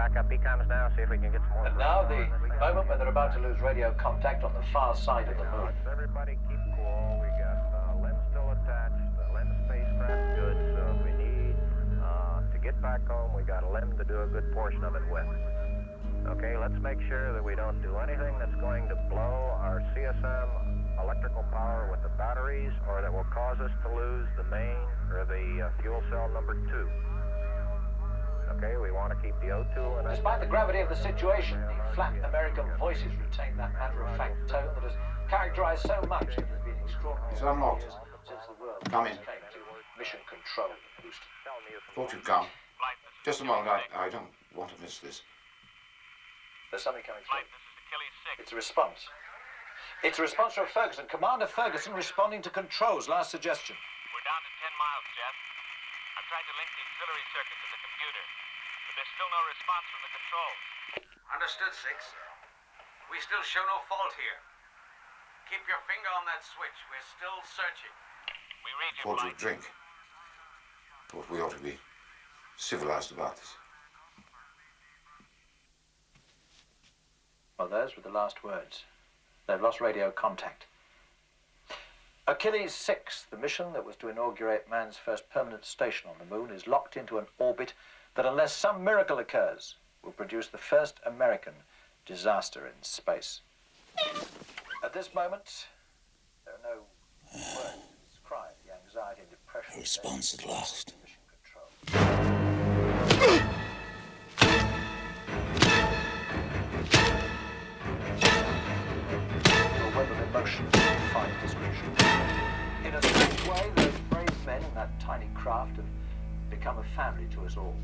back up beacons now, see if we can get some more. And now the moment when they're about to lose radio contact on the far side of the moon. Let's everybody keep cool. We got lens still attached. The lens spacecraft's good, so if we need to get back home, we got a limb to do a good portion of it with. Okay, let's make sure that we don't do anything that's going to blow our CSM electrical power with the batteries or that will cause us to lose the main or the fuel cell number 2. Okay, we want to keep the O2 and... Despite the gravity of the situation, the flat American voices retain that matter-of-fact tone that has characterized so much of the been extraordinary It's unlocked. years since the world Come in. came to mission control, Houston. Thought you'd come. Just a moment, I don't want to miss this. There's something coming through. This is Achilles 6. It's a response. It's a response from Ferguson. Commander Ferguson responding to controls. Last suggestion. We're down to 10 miles, Jeff. I've tried to link the auxiliary circuit to the computer, but there's still no response from the controls. Understood, 6. We still show no fault here. Keep your finger on that switch. We're still searching. We read your Thought flight. you'd drink. Thought we ought to be civilized about this. Well, those were the last words. They've lost radio contact. Achilles 6, the mission that was to inaugurate man's first permanent station on the moon, is locked into an orbit that, unless some miracle occurs, will produce the first American disaster in space. At this moment, there are no words to describe the anxiety and depression. A response at last. Mission control. A web of emotion, fine description. In a strange way, those brave men in that tiny craft have become a family to us all.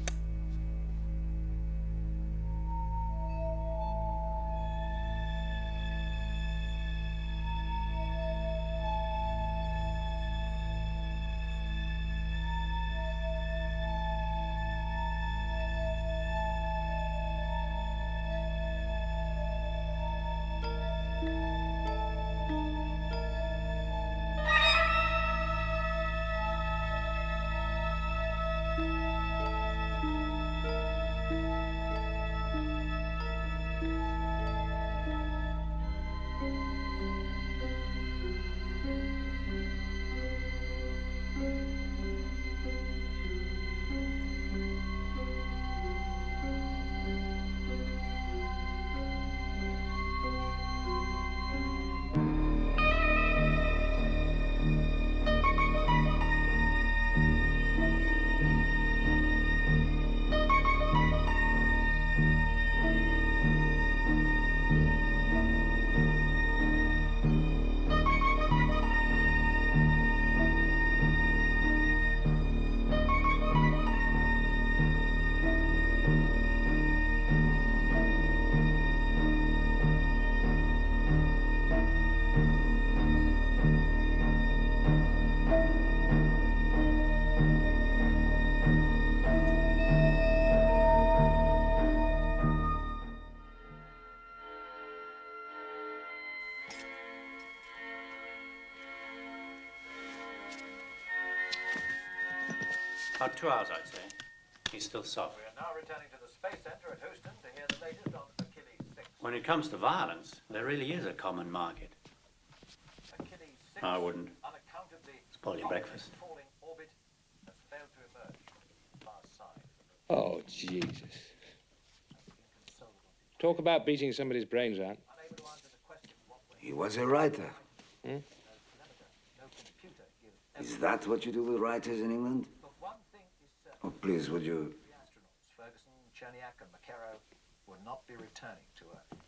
About 2 hours, I'd say. He's still soft. We are now returning to the Space Center at Houston to hear the latest on Achilles 6. When it comes to violence, there really is a common market. Achilles 6, I wouldn't. unaccountably Spoil your breakfast. falling orbit has failed to emerge from the far side. Oh, Jesus. Talk about beating somebody's brains out. Unable to answer the question, what way He was a writer. no computer gives Is that what you do with writers in England? But one thing is certain. Oh, please, would you? The astronauts, Ferguson, Cherniak, and McKerrow, will not be returning to Earth.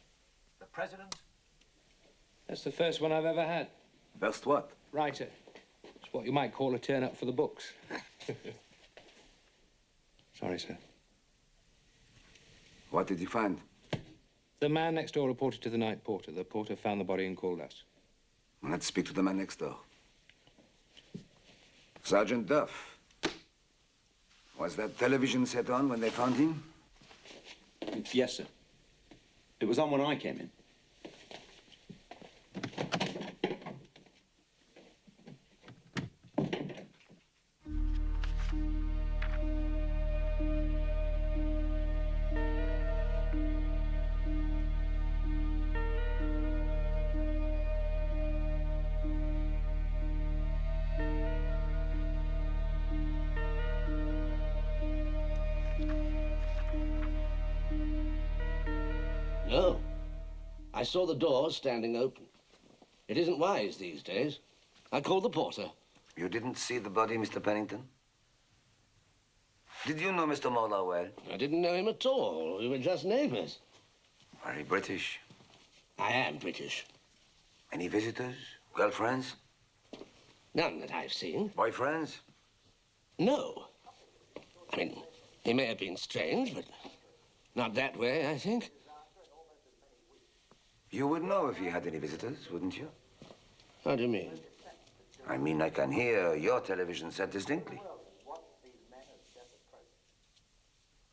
The President... That's the first one I've ever had. First what? Writer. It's what you might call a turn up for the books. Sorry, sir. What did you find? The man next door reported to the night porter. The porter found the body and called us. Well, let's speak to the man next door. Sergeant Duff. Was that television set on when they found him? Yes, sir. It was on when I came in. I saw the door standing open. It isn't wise these days. I called the porter. You didn't see the body, Mr. Pennington? Did you know Mr. Moller well? I didn't know him at all. We were just neighbors. Very British. I am British. Any visitors? Girlfriends? None that I've seen. Boyfriends? No. I mean, he may have been strange, but not that way, I think. You would know if you had any visitors, wouldn't you? How do you mean? I mean, I can hear your television set distinctly.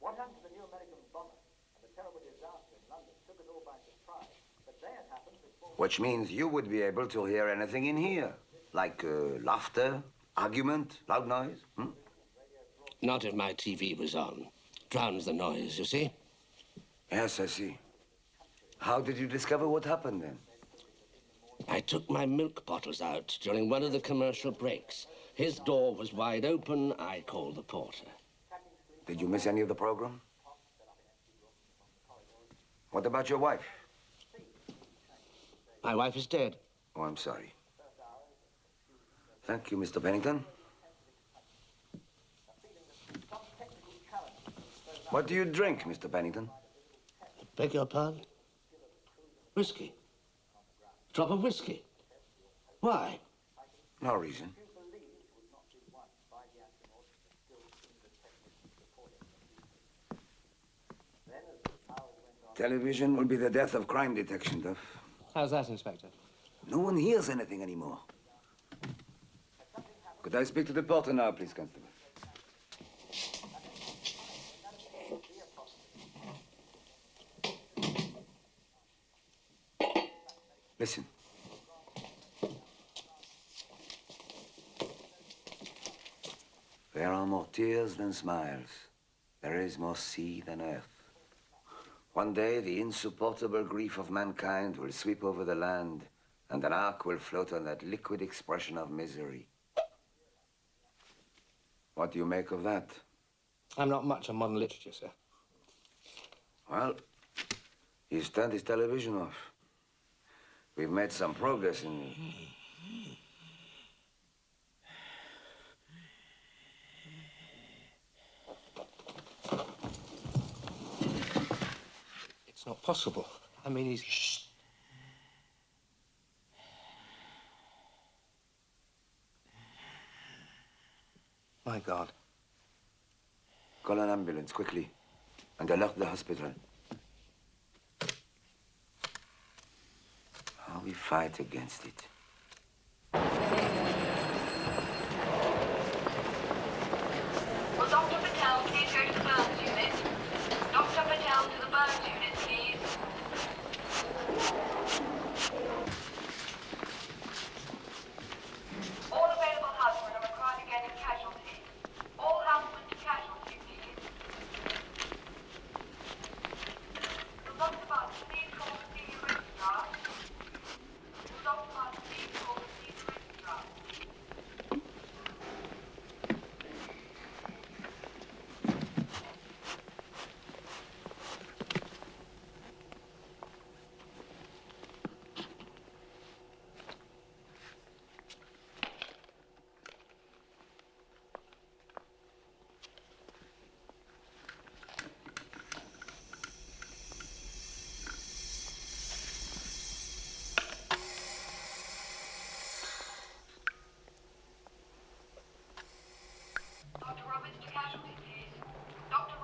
What happened to the new American bomber and the terrible disaster in London took us all by surprise. But they had happened before. Which means you would be able to hear anything in here. Like laughter, argument, loud noise. Not if my TV was on. Drowns the noise, you see? Yes, I see. How did you discover what happened then? I took my milk bottles out during one of the commercial breaks. His door was wide open. I called the porter. Did you miss any of the program? What about your wife? My wife is dead. Oh, I'm sorry. Thank you, Mr. Pennington. What do you drink, Mr. Pennington? Beg your pardon? Whiskey. Drop of whiskey. Why? No reason. Television will be the death of crime detection, Duff. How's that, Inspector? No one hears anything anymore. Could I speak to the porter now, please, Constable? Listen. There are more tears than smiles. There is more sea than earth. One day, the insupportable grief of mankind will sweep over the land, and an ark will float on that liquid expression of misery. What do you make of that? I'm not much on modern literature, sir. Well, he's turned his television off. We've made some progress in... It's not possible. I mean, he's... Shh. My God. Call an ambulance, quickly, and alert the hospital. How we fight against it. Will Dr. Patel please go to the burns unit? Dr. Patel to the burns unit, please. All available husband are required again in casualty. All husband to casualty, please. Will Dr. Butt please call the senior registrar? Will Dr. Butt please call the senior registrar?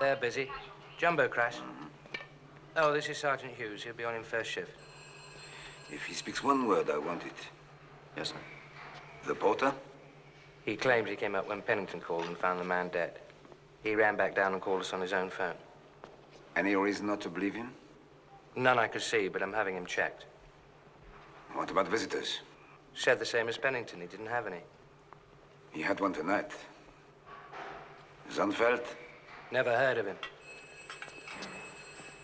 They're busy. Jumbo crash. Oh, this is Sergeant Hughes. He'll be on in first shift. If he speaks one word, I want it. Yes, sir. The porter? He claims he came up when Pennington called and found the man dead. He ran back down and called us on his own phone. Any reason not to believe him? None I could see, but I'm having him checked. What about visitors? Said the same as Pennington. He didn't have any. He had one tonight. Zunfeld? Never heard of him.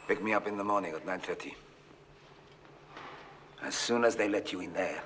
Pick me up in the morning at 9:30. As soon as they let you in there.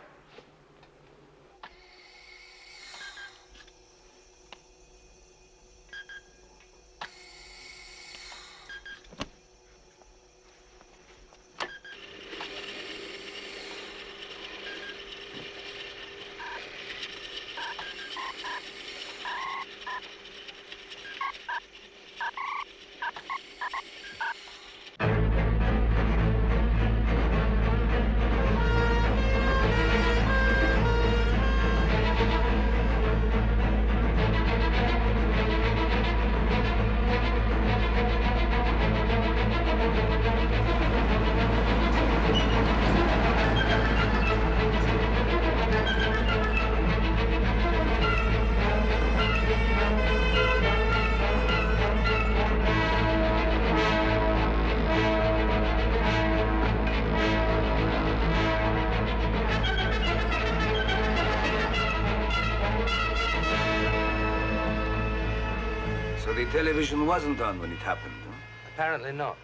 television wasn't on when it happened, huh? Apparently not.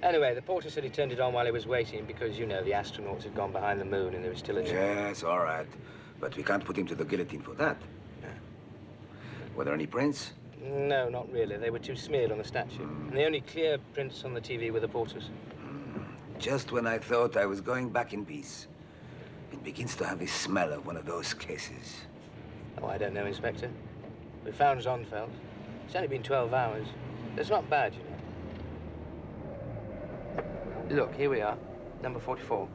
Anyway, the porter said he turned it on while he was waiting because, you know, the astronauts had gone behind the moon and there was still a... Yes, all right. But we can't put him to the guillotine for that. No. Were there any prints? No, not really. They were too smeared on the statue. And the only clear prints on the TV were the porter's. Just when I thought I was going back in peace, it begins to have the smell of one of those cases. Oh, I don't know, Inspector. We found Zonfeld. It's only been 12 hours. That's not bad, you know. Look, here we are. Number 44.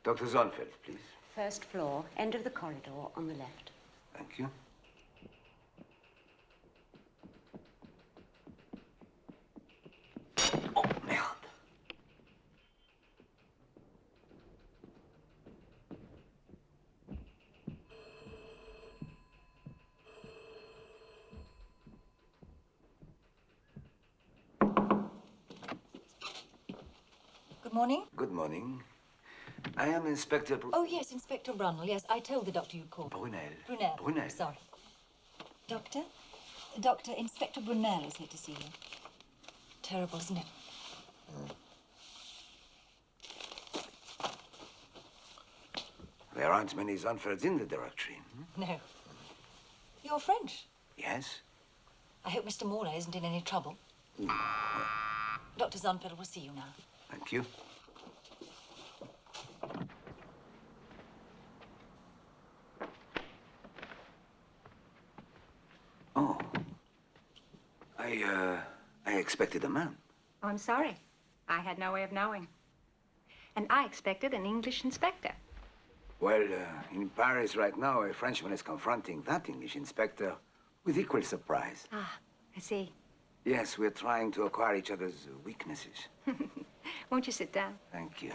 Dr. Zonfeld, please. First floor, end of the corridor on the left. Thank you. Oh, merde. Good morning. Good morning. I am Inspector Oh, yes, Inspector Brunel. Yes, I told the doctor you'd call. Brunel. Brunel. Brunel. Sorry. Doctor? Doctor, Inspector Brunel is here to see you. Terrible, isn't it? There aren't many Zonfelds in the directory. No. You're French. Yes? I hope Mr. Morley isn't in any trouble. Dr. Zonfeld will see you now. Thank you. Oh. I expected a man. Oh, I'm sorry. I had no way of knowing. And I expected an English inspector. Well, in Paris right now, a Frenchman is confronting that English inspector with equal surprise. Ah, I see. Yes, we're trying to acquire each other's weaknesses. Won't you sit down? Thank you.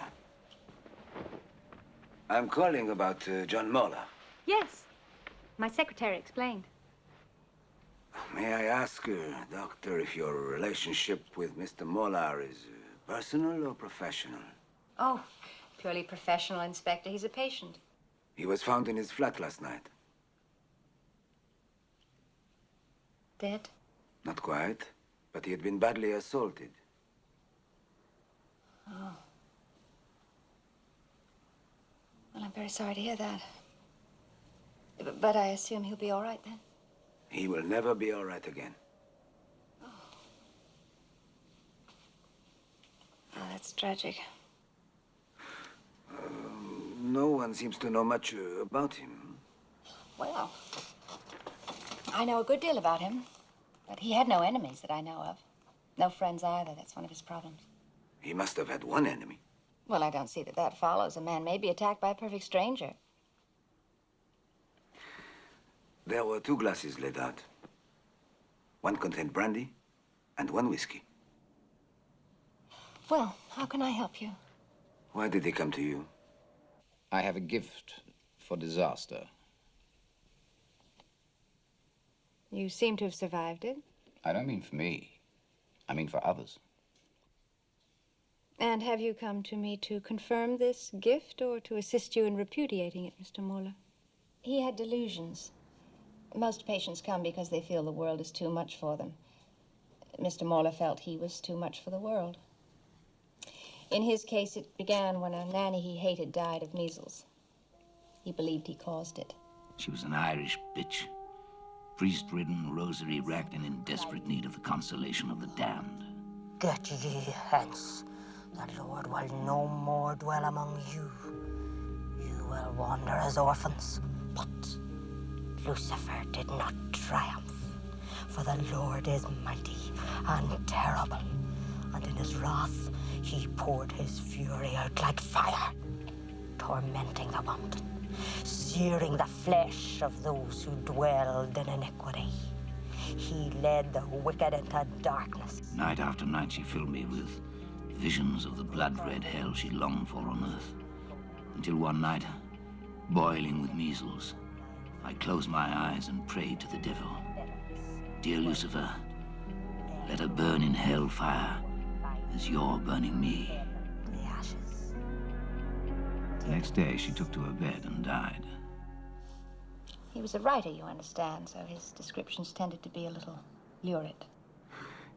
I'm calling about John Moller. Yes. My secretary explained. May I ask, Doctor, if your relationship with Mr. Moller is personal or professional? Oh, purely professional, Inspector. He's a patient. He was found in his flat last night. Dead? Not quite, but he had been badly assaulted. Oh. Well, I'm very sorry to hear that. But I assume he'll be all right then? He will never be all right again. Oh, that's tragic. No one seems to know much about him. Well, I know a good deal about him. But he had no enemies that I know of. No friends either. That's one of his problems. He must have had one enemy. Well, I don't see that that follows. A man may be attacked by a perfect stranger. There were 2 glasses laid out. One contained brandy and one whiskey. Well, how can I help you? Why did they come to you? I have a gift for disaster. You seem to have survived it. I don't mean for me. I mean for others. And have you come to me to confirm this gift or to assist you in repudiating it, Mr. Moller? He had delusions. Most patients come because they feel the world is too much for them. Mr. Moller felt he was too much for the world. In his case, it began when a nanny he hated died of measles. He believed he caused it. She was an Irish bitch. Priest-ridden, rosary-racked, and in desperate need of the consolation of the damned. Get ye hence. The Lord will no more dwell among you. You will wander as orphans. But Lucifer did not triumph, for the Lord is mighty and terrible, and in his wrath he poured his fury out like fire, tormenting the wanton, searing the flesh of those who dwelled in iniquity. He led the wicked into darkness. Night after night she filled me with visions of the blood-red hell she longed for on earth. Until one night, boiling with measles, I closed my eyes and prayed to the devil. Dear Lucifer, let her burn in hellfire as you're burning me. The ashes. The next day, she took to her bed and died. He was a writer, you understand, so his descriptions tended to be a little Lure it.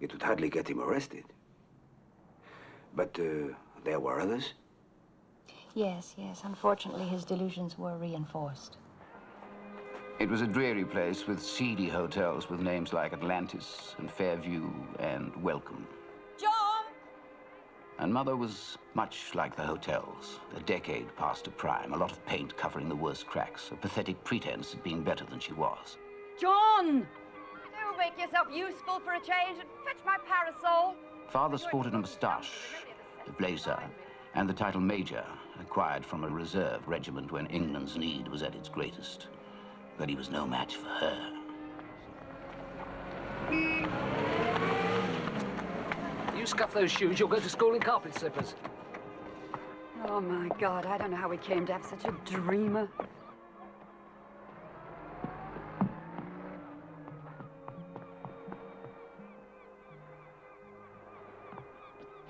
It would hardly get him arrested. But there were others? Yes, yes. Unfortunately, his delusions were reinforced. It was a dreary place with seedy hotels with names like Atlantis and Fairview and Welcome. John! And Mother was much like the hotels, a decade past her prime, a lot of paint covering the worst cracks, a pathetic pretense at being better than she was. John! Do make yourself useful for a change and fetch my parasol. Father sported a moustache, a blazer, and the title Major, acquired from a reserve regiment when England's need was at its greatest. But he was no match for her. You scuff those shoes, you'll go to school in carpet slippers. Oh, my God, I don't know how we came to have such a dreamer.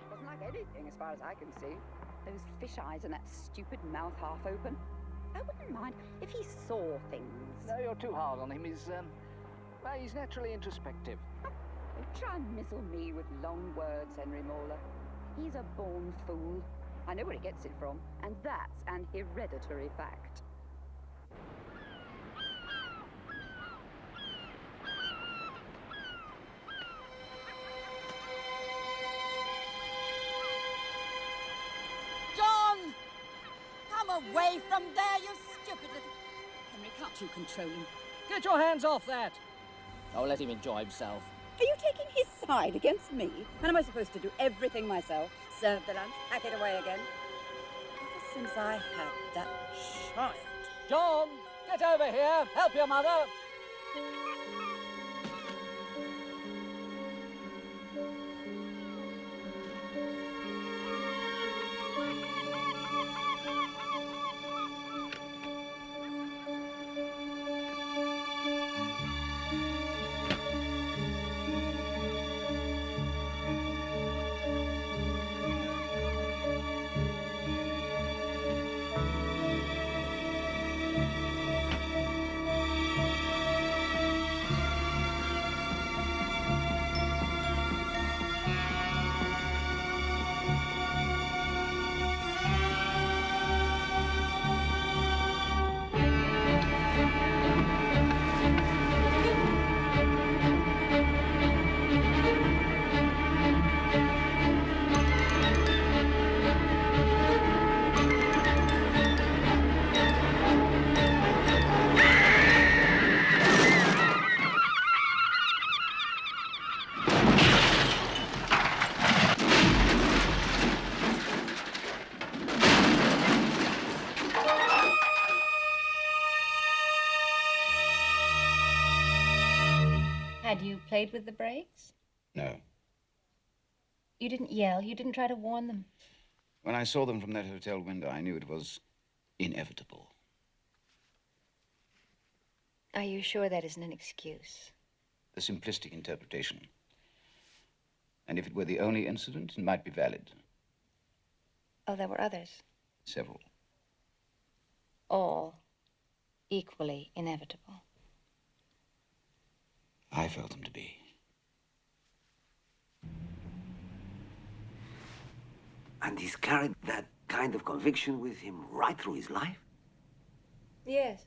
Doesn't like anything, as far as I can see. Those fish eyes and that stupid mouth half open. I wouldn't mind if he saw things. No, you're too hard on him. Well, he's naturally introspective. Don't try and mizzle me with long words, Henry Mauler. He's a born fool. I know where he gets it from, and that's an hereditary fact. John! Come away from there, you stupid little... Henry, can't you control him? Get your hands off that! Oh, let him enjoy himself. Are you taking his side against me? And am I supposed to do everything myself? Serve the lunch, pack it away again? Ever since I had that child. John, get over here. Help your mother. Had you played with the brakes? No. You didn't yell? You didn't try to warn them? When I saw them from that hotel window, I knew it was inevitable. Are you sure that isn't an excuse? The simplistic interpretation. And if it were the only incident, it might be valid. Oh, there were others? Several. All equally inevitable. I felt them to be. And he's carried that kind of conviction with him right through his life? Yes.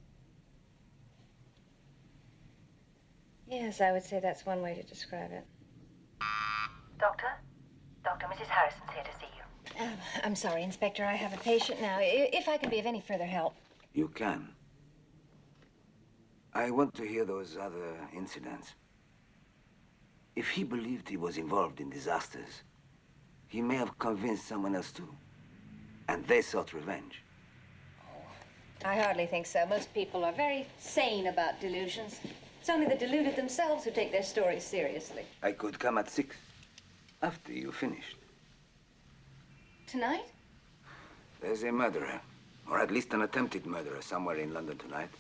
Yes, I would say that's one way to describe it. Doctor? Doctor, Mrs. Harrison's here to see you. I'm sorry, Inspector. I have a patient now. If I can be of any further help. You can. I want to hear those other incidents. If he believed he was involved in disasters, he may have convinced someone else too. And they sought revenge. I hardly think so. Most people are very sane about delusions. It's only the deluded themselves who take their stories seriously. I could come at 6, after you finished. Tonight? There's a murderer, or at least an attempted murderer, somewhere in London tonight.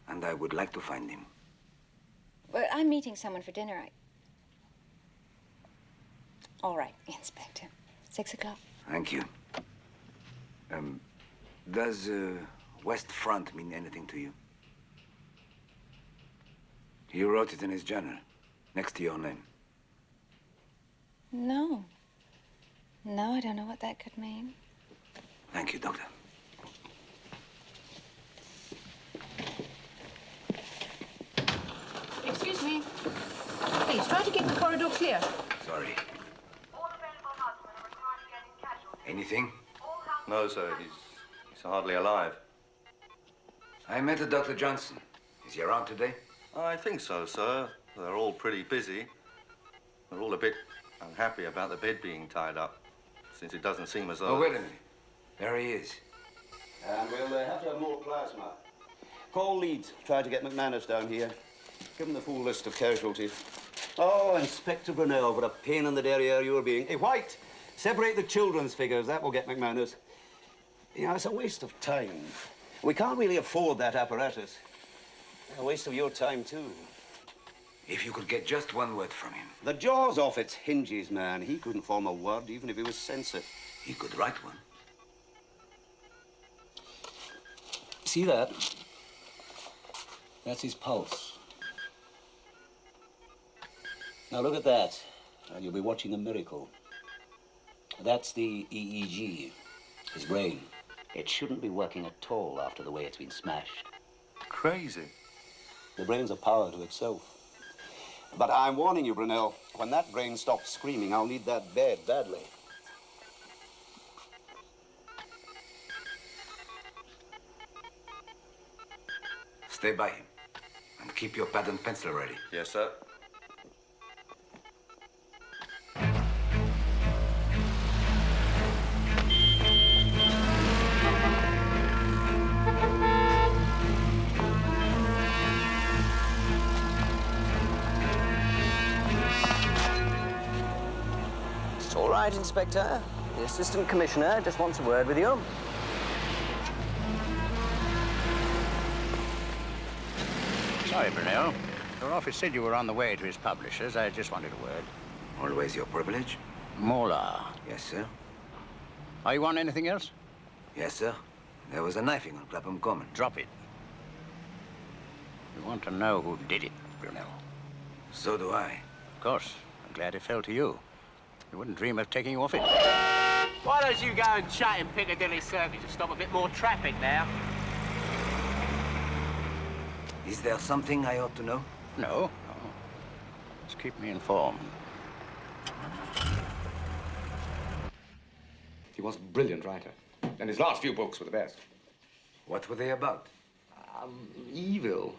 And I would like to find him. Well, I'm meeting someone for dinner. All right, Inspector. 6 o'clock. Thank you. Does West Front mean anything to you? He wrote it in his journal. next to your name. No. No, I don't know what that could mean. Thank you, Doctor. Excuse me. Please, try to keep the corridor clear. Sorry. Anything? No, sir. He's hardly alive. I met a Dr. Johnson. Is he around today? I think so, sir. They're all pretty busy. They're all a bit unhappy about the bed being tied up, since it doesn't seem as though... Oh, wait a minute. There he is. And we'll have to have more plasma. Call Leeds. Try to get McManus down here. Give him the full list of casualties. Oh, Inspector Brunel, what a pain in the derriere you're being. Hey, White, separate the children's figures. That will get McManus. You know, it's a waste of time. We can't really afford that apparatus. A waste of your time, too. If you could get just one word from him. The jaw's off its hinges, man. He couldn't form a word, even if he was censored. He could write one. See that? That's his pulse. Now look at that, and you'll be watching a miracle. That's the EEG, his brain. It shouldn't be working at all after the way it's been smashed. Crazy. The brain's a power to itself. But I'm warning you, Brunel, when that brain stops screaming, I'll need that bed badly. Stay by him. And keep your pad and pencil ready. Yes, sir. It's all right, Inspector. The Assistant Commissioner just wants a word with you. Sorry, Brunel. Your office said you were on the way to his publishers. I just wanted a word. Always your privilege. Mola. Yes, sir. Are you on anything else? Yes, sir. There was a knifing on Clapham Common. Drop it. We want to know who did it, Brunel. So do I. Of course. I'm glad it fell to you. You wouldn't dream of taking you off it. Why don't you go and chat in Piccadilly Circus to stop a bit more traffic now? Is there something I ought to know? No. Just keep me informed. He was a brilliant writer, and his last few books were the best. What were they about? Evil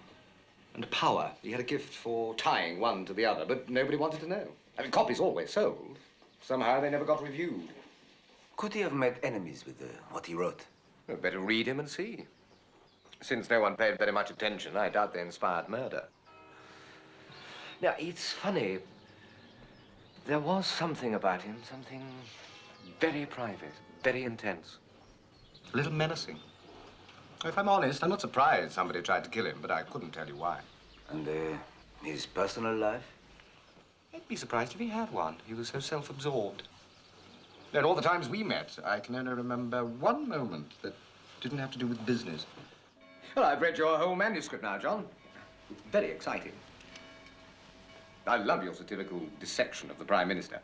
and power. He had a gift for tying one to the other, but nobody wanted to know. I mean, copies always sold. Somehow they never got reviewed. Could he have made enemies with what he wrote? Well, better read him and see. Since no one paid very much attention, I doubt they inspired murder. Now, it's funny. There was something about him, something very private, very intense. A little menacing. If I'm honest, I'm not surprised somebody tried to kill him, but I couldn't tell you why. And his personal life? I'd be surprised if he had one. He was so self-absorbed. And all the times we met, I can only remember one moment that didn't have to do with business. Well, I've read your whole manuscript now, John. It's very exciting. I love your satirical dissection of the Prime Minister.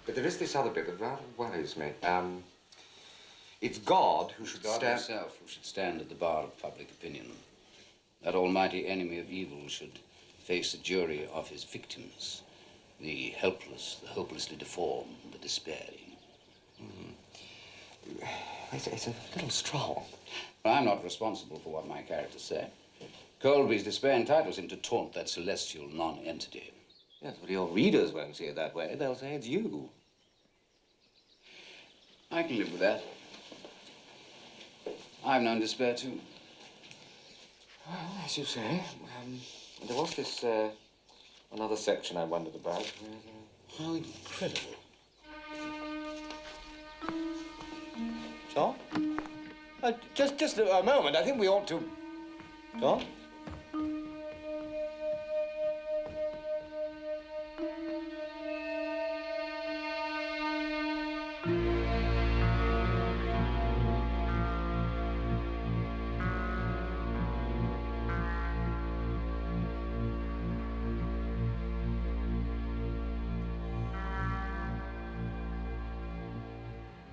But there is this other bit that rather worries me. It's God who should God stand... himself who should stand at the bar of public opinion. That almighty enemy of evil should face a jury of his victims. The helpless, the hopelessly deformed, the despairing. It's a little strong. But I'm not responsible for what my characters say. Colby's despair entitles him to taunt that celestial non-entity. Yes, but your readers won't see it that way. They'll say it's you. I can live with that. I've known despair, too. Well, as you say, there was this, another section I wondered about. How incredible. John? Just a moment. I think we ought to... John?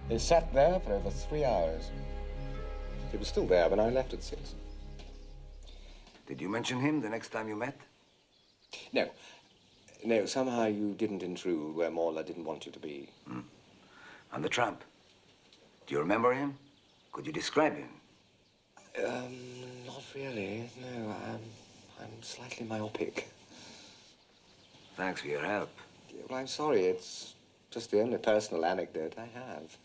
He sat there for over 3 hours. He was still there when I left at 6. Did you mention him the next time you met? No. No, somehow you didn't intrude where Morla didn't want you to be. On the tramp. Do you remember him? Could you describe him? Not really. No, I'm slightly myopic. Thanks for your help. Well, I'm sorry. It's just the only personal anecdote I have.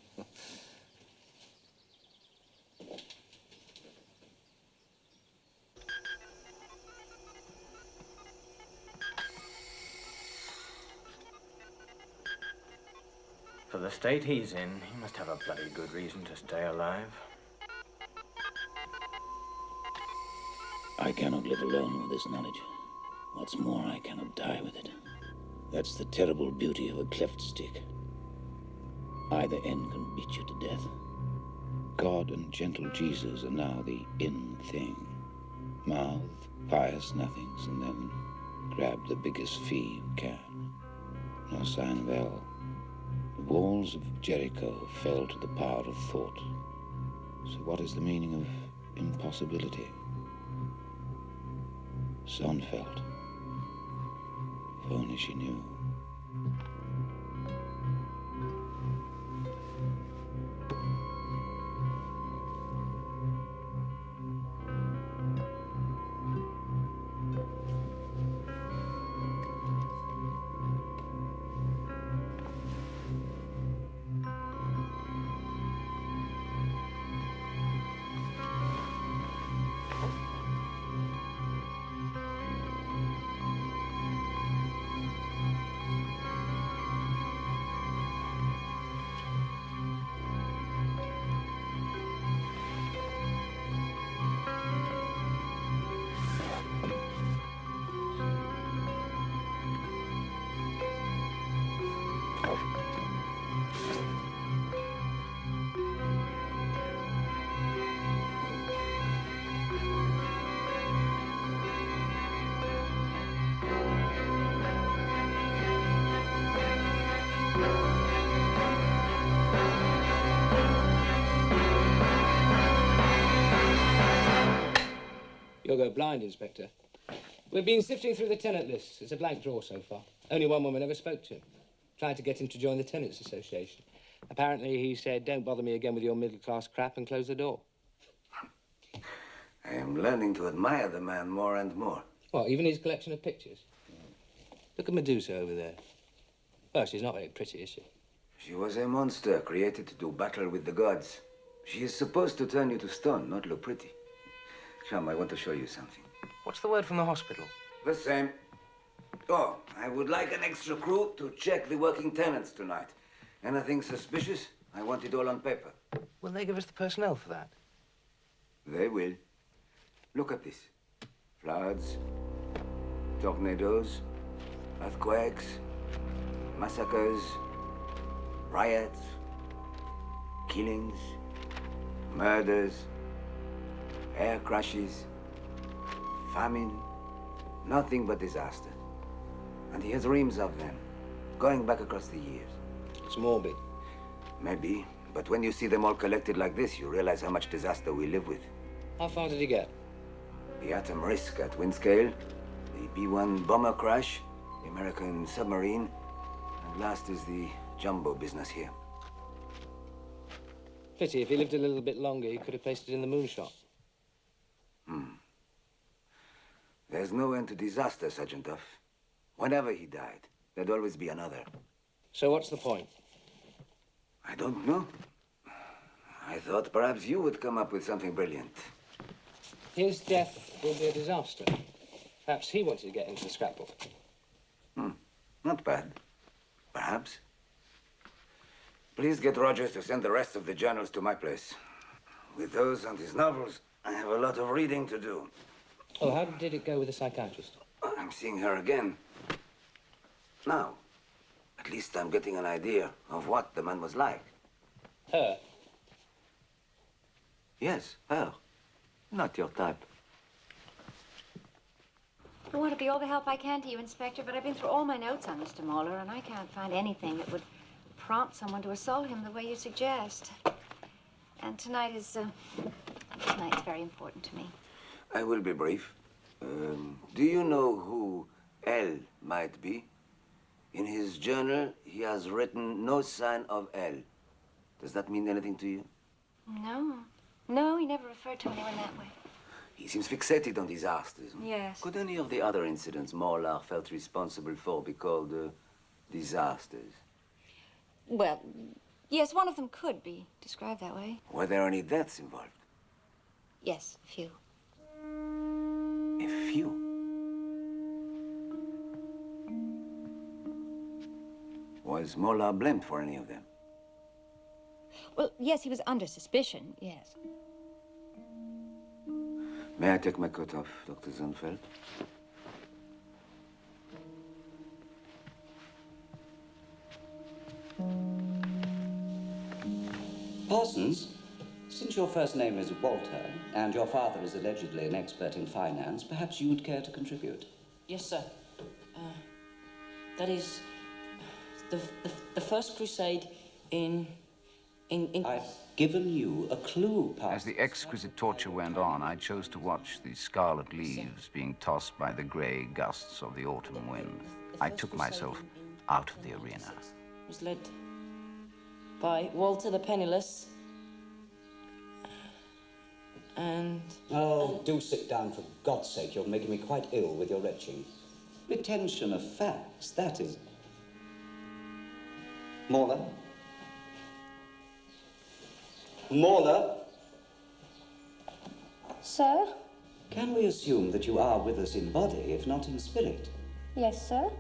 For the state he's in, he must have a bloody good reason to stay alive. I cannot live alone with this knowledge. What's more, I cannot die with it. That's the terrible beauty of a cleft stick. Either end can beat you to death. God and gentle Jesus are now the in thing. Mouth pious nothings, and then grab the biggest fee you can. No sign of El. The walls of Jericho fell to the power of thought. So what is the meaning of impossibility? Sonnenfeld. If only she knew. You'll go blind, Inspector. We've been sifting through the tenant list. It's a blank draw so far. Only one woman ever spoke to him. Tried to get him to join the Tenants Association. Apparently, he said, don't bother me again with your middle-class crap, and closed the door. I am learning to admire the man more and more. What, even his collection of pictures? Look at Medusa over there. Well, she's not very pretty, is she? She was a monster created to do battle with the gods. She is supposed to turn you to stone, not look pretty. Come, I want to show you something. What's the word from the hospital? The same. Oh, I would like an extra crew to check the working tenants tonight. Anything suspicious? I want it all on paper. Will they give us the personnel for that? They will. Look at this. Floods, tornadoes, earthquakes, massacres, riots, killings, murders, air crashes, famine, nothing but disaster. And he has reams of them, going back across the years. It's morbid. Maybe, but when you see them all collected like this, you realize how much disaster we live with. How far did he get? The atom risk at Windscale, the B-1 bomber crash, the American submarine, and last is the jumbo business here. Pity, if he lived a little bit longer, he could have placed it in the moonshot. There's no end to disaster, Sergeant Duff. Whenever he died, there'd always be another. So what's the point? I don't know. I thought perhaps you would come up with something brilliant. His death will be a disaster. Perhaps he wanted to get into the scrapbook. Not bad. Perhaps. Please get Rogers to send the rest of the journals to my place. With those and his novels, I have a lot of reading to do. Oh, how did it go with the psychiatrist? I'm seeing her again. Now, at least I'm getting an idea of what the man was like. Her? Yes, her. Not your type. I want to be all the help I can to you, Inspector, but I've been through all my notes on Mr. Moeller, and I can't find anything that would prompt someone to assault him the way you suggest. And tonight's very important to me. I will be brief. Do you know who L might be? In his journal, he has written no sign of L. Does that mean anything to you? No. No, he never referred to anyone that way. He seems fixated on disasters. Yes. Could any of the other incidents Morlar felt responsible for be called disasters? Well, yes, one of them could be described that way. Were there any deaths involved? Yes, a few. A few? Was Morlar blamed for any of them? Well, yes, he was under suspicion, yes. May I take my coat off, Dr. Zunfeld? Parsons, since your first name is Walter, and your father is allegedly an expert in finance, perhaps you would care to contribute. Yes, sir. That is the first crusade in... I've given you a clue, Parsons. As the exquisite torture went on, I chose to watch the scarlet leaves being tossed by the grey gusts of the autumn wind. I took myself out of the arena. Was led by Walter the Penniless. And... Oh, do sit down, for God's sake. You're making me quite ill with your retching. Retention of facts, that is... Morla? Morla? Sir? Can we assume that you are with us in body, if not in spirit? Yes, sir.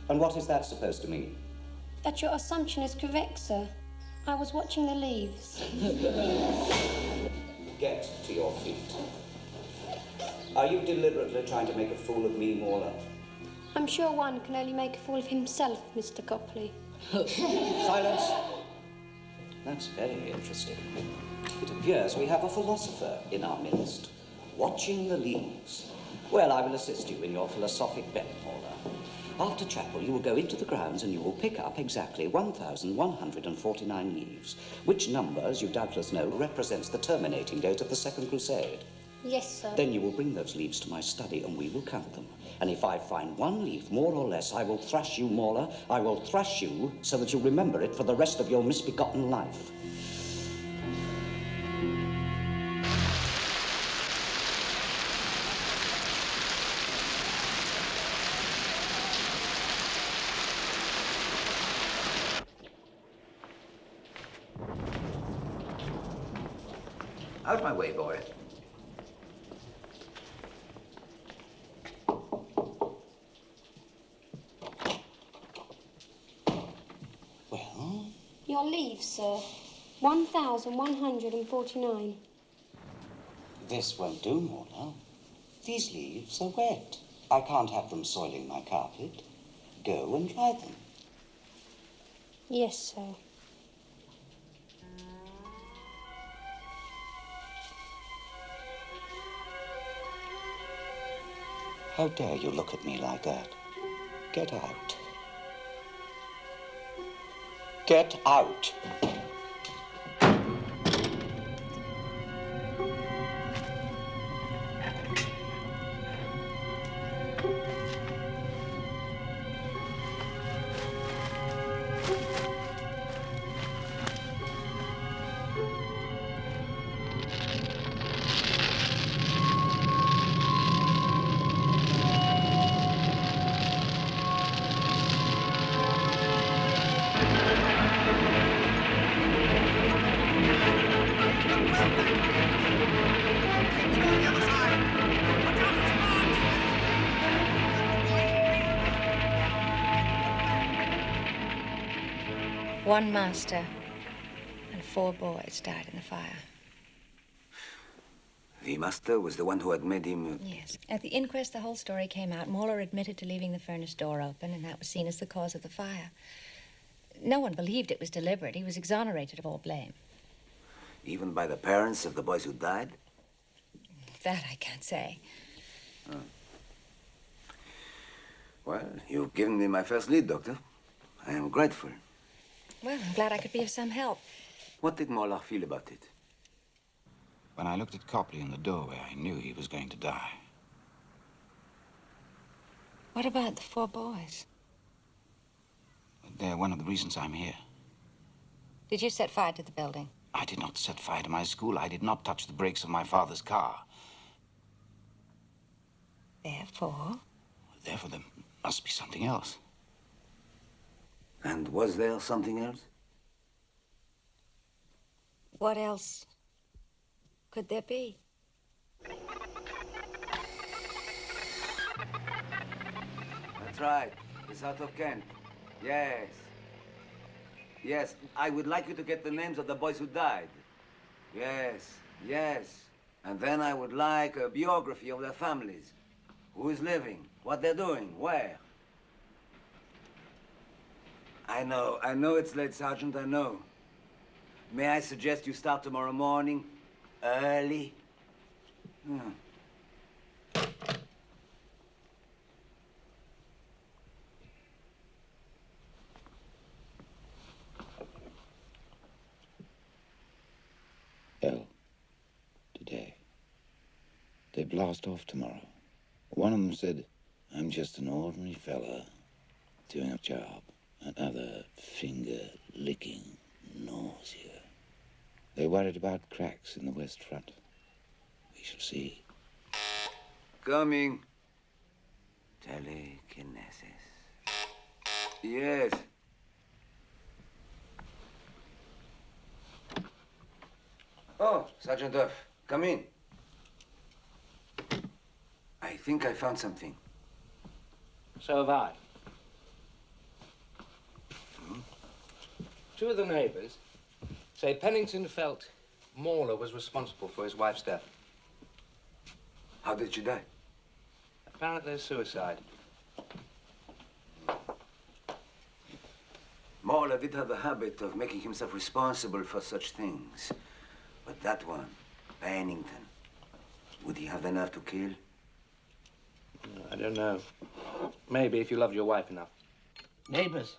And what is that supposed to mean? That your assumption is correct, sir. I was watching the leaves. Get to your feet. Are you deliberately trying to make a fool of me, Morla? I'm sure one can only make a fool of himself, Mr. Copley. Silence. That's very interesting. It appears we have a philosopher in our midst, watching the leaves. Well, I will assist you in your philosophic bent, Morla. After chapel, you will go into the grounds and you will pick up exactly 1,149 leaves, which number, as you doubtless know, represents the terminating date of the Second Crusade. Yes, sir. Then you will bring those leaves to my study and we will count them. And if I find one leaf more or less, I will thrash you, Morla. I will thrash you so that you'll remember it for the rest of your misbegotten life. Out my way, boy. Well? Your leaves, sir. 1,149. This won't do, Morla. These leaves are wet. I can't have them soiling my carpet. Go and dry them. Yes, sir. How dare you look at me like that? Get out. Get out. One master and 4 boys died in the fire. The master was the one who had made him... Yes. At the inquest, the whole story came out. Moeller admitted to leaving the furnace door open, and that was seen as the cause of the fire. No one believed it was deliberate. He was exonerated of all blame. Even by the parents of the boys who died? That I can't say. Oh. Well, you've given me my first lead, Doctor. I am grateful. Well, I'm glad I could be of some help. What did Mola feel about it? When I looked at Copley in the doorway, I knew he was going to die. What about the 4 boys? They're one of the reasons I'm here. Did you set fire to the building? I did not set fire to my school. I did not touch the brakes of my father's car. Therefore, there must be something else. And was there something else? what else could there be? That's right. It's out of Kent. Yes. Yes, I would like you to get the names of the boys who died. Yes, yes. And then I would like a biography of their families. Who is living, what they're doing, where. I know it's late, Sergeant, I know. May I suggest you start tomorrow morning, early? Well, today. They blast off tomorrow. One of them said, I'm just an ordinary fella doing a job. Another finger-licking nausea. They're worried about cracks in the West Front. We shall see. Coming. Telekinesis. Yes. Oh, Sergeant Duff, come in. I think I found something. So have I. Two of the neighbors say Pennington felt Mauler was responsible for his wife's death. How did she die? Apparently suicide. Mauler did have the habit of making himself responsible for such things. But that one, Pennington, would he have the nerve to kill? I don't know. Maybe if you loved your wife enough. Neighbors.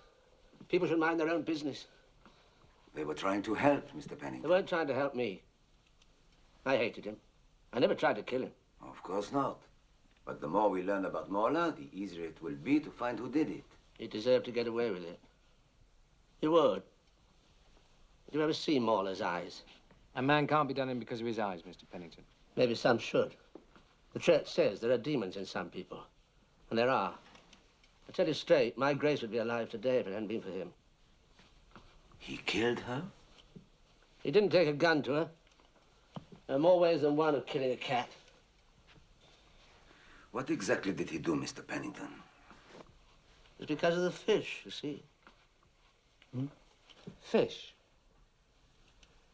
People should mind their own business. They were trying to help Mr. Pennington. They weren't trying to help me. I hated him. I never tried to kill him. Of course not. But the more we learn about Mauler, the easier it will be to find who did it. He deserved to get away with it. He would. Did you ever see Mauler's eyes? A man can't be done in because of his eyes, Mr. Pennington. Maybe some should. The church says there are demons in some people. And there are. I tell you straight, my Grace would be alive today if it hadn't been for him. He killed her? He didn't take a gun to her. There are more ways than one of killing a cat. What exactly did he do, Mr. Pennington? It's because of the fish, you see. Fish.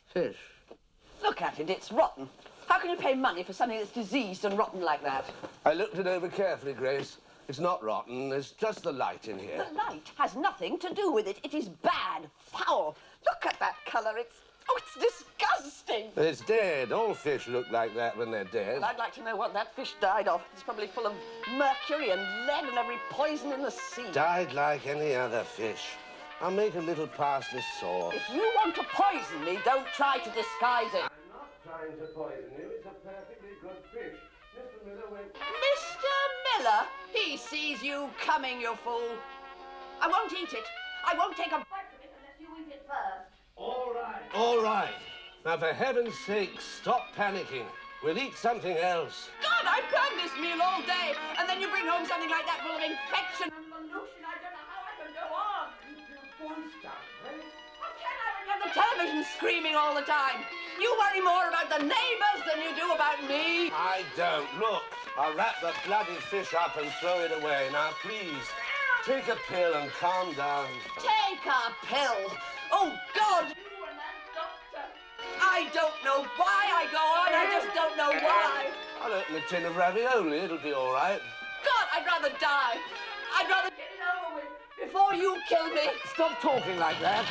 Fish. Look at it, it's rotten. How can you pay money for something that's diseased and rotten like that? I looked it over carefully, Grace. It's not rotten. It's just the light in here. The light has nothing to do with it. It is bad, foul. Look at that colour. It's disgusting. It's dead. All fish look like that when they're dead. Well, I'd like to know what that fish died of. It's probably full of mercury and lead and every poison in the sea. Died like any other fish. I'll make a little parsley sauce. If you want to poison me, don't try to disguise it. I'm not trying to poison you. It's a perfectly good fish. Mr. Miller went... Mr. Miller? He sees you coming, you fool. I won't eat it. I won't take a bite of it unless you eat it first. All right. All right. Now, for heaven's sake, stop panicking. We'll eat something else. God, I planned this meal all day, and then you bring home something like that full of infection and pollution. I don't know how I can go on. How can I when you have the television screaming all the time? You worry more about the neighbors than you do about me. I don't. Look, I'll wrap the bloody fish up and throw it away. Now, please, take a pill and calm down. Take a pill? Oh, God! You and that doctor. I don't know why I go on. I just don't know why. I'll open a tin of ravioli. It'll be all right. God, I'd rather die. I'd rather get it over with before you kill me. Stop talking like that.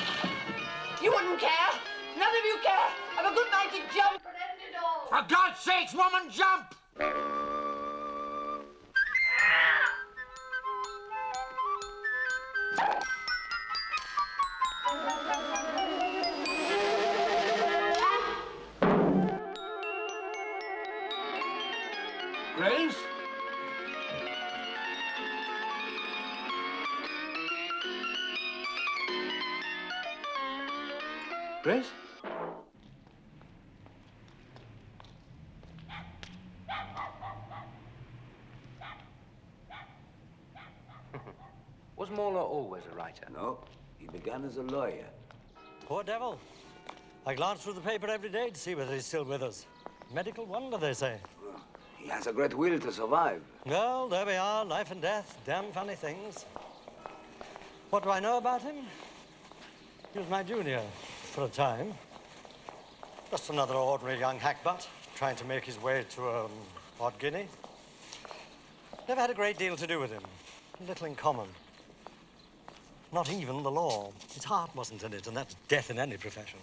You wouldn't care. None of you care. Have a good night to jump and end it all. For God's sakes, woman, jump! Grace? Was Mauler always a writer? No, he began as a lawyer. Poor devil. I glance through the paper every day to see whether he's still with us. Medical wonder, they say. He has a great will to survive. Well, there we are, life and death, damn funny things. What do I know about him? He was my junior for a time. Just another ordinary young hackbutt trying to make his way to odd guinea. Never had a great deal to do with him. Little in common. Not even the law. His heart wasn't in it, and that's death in any profession.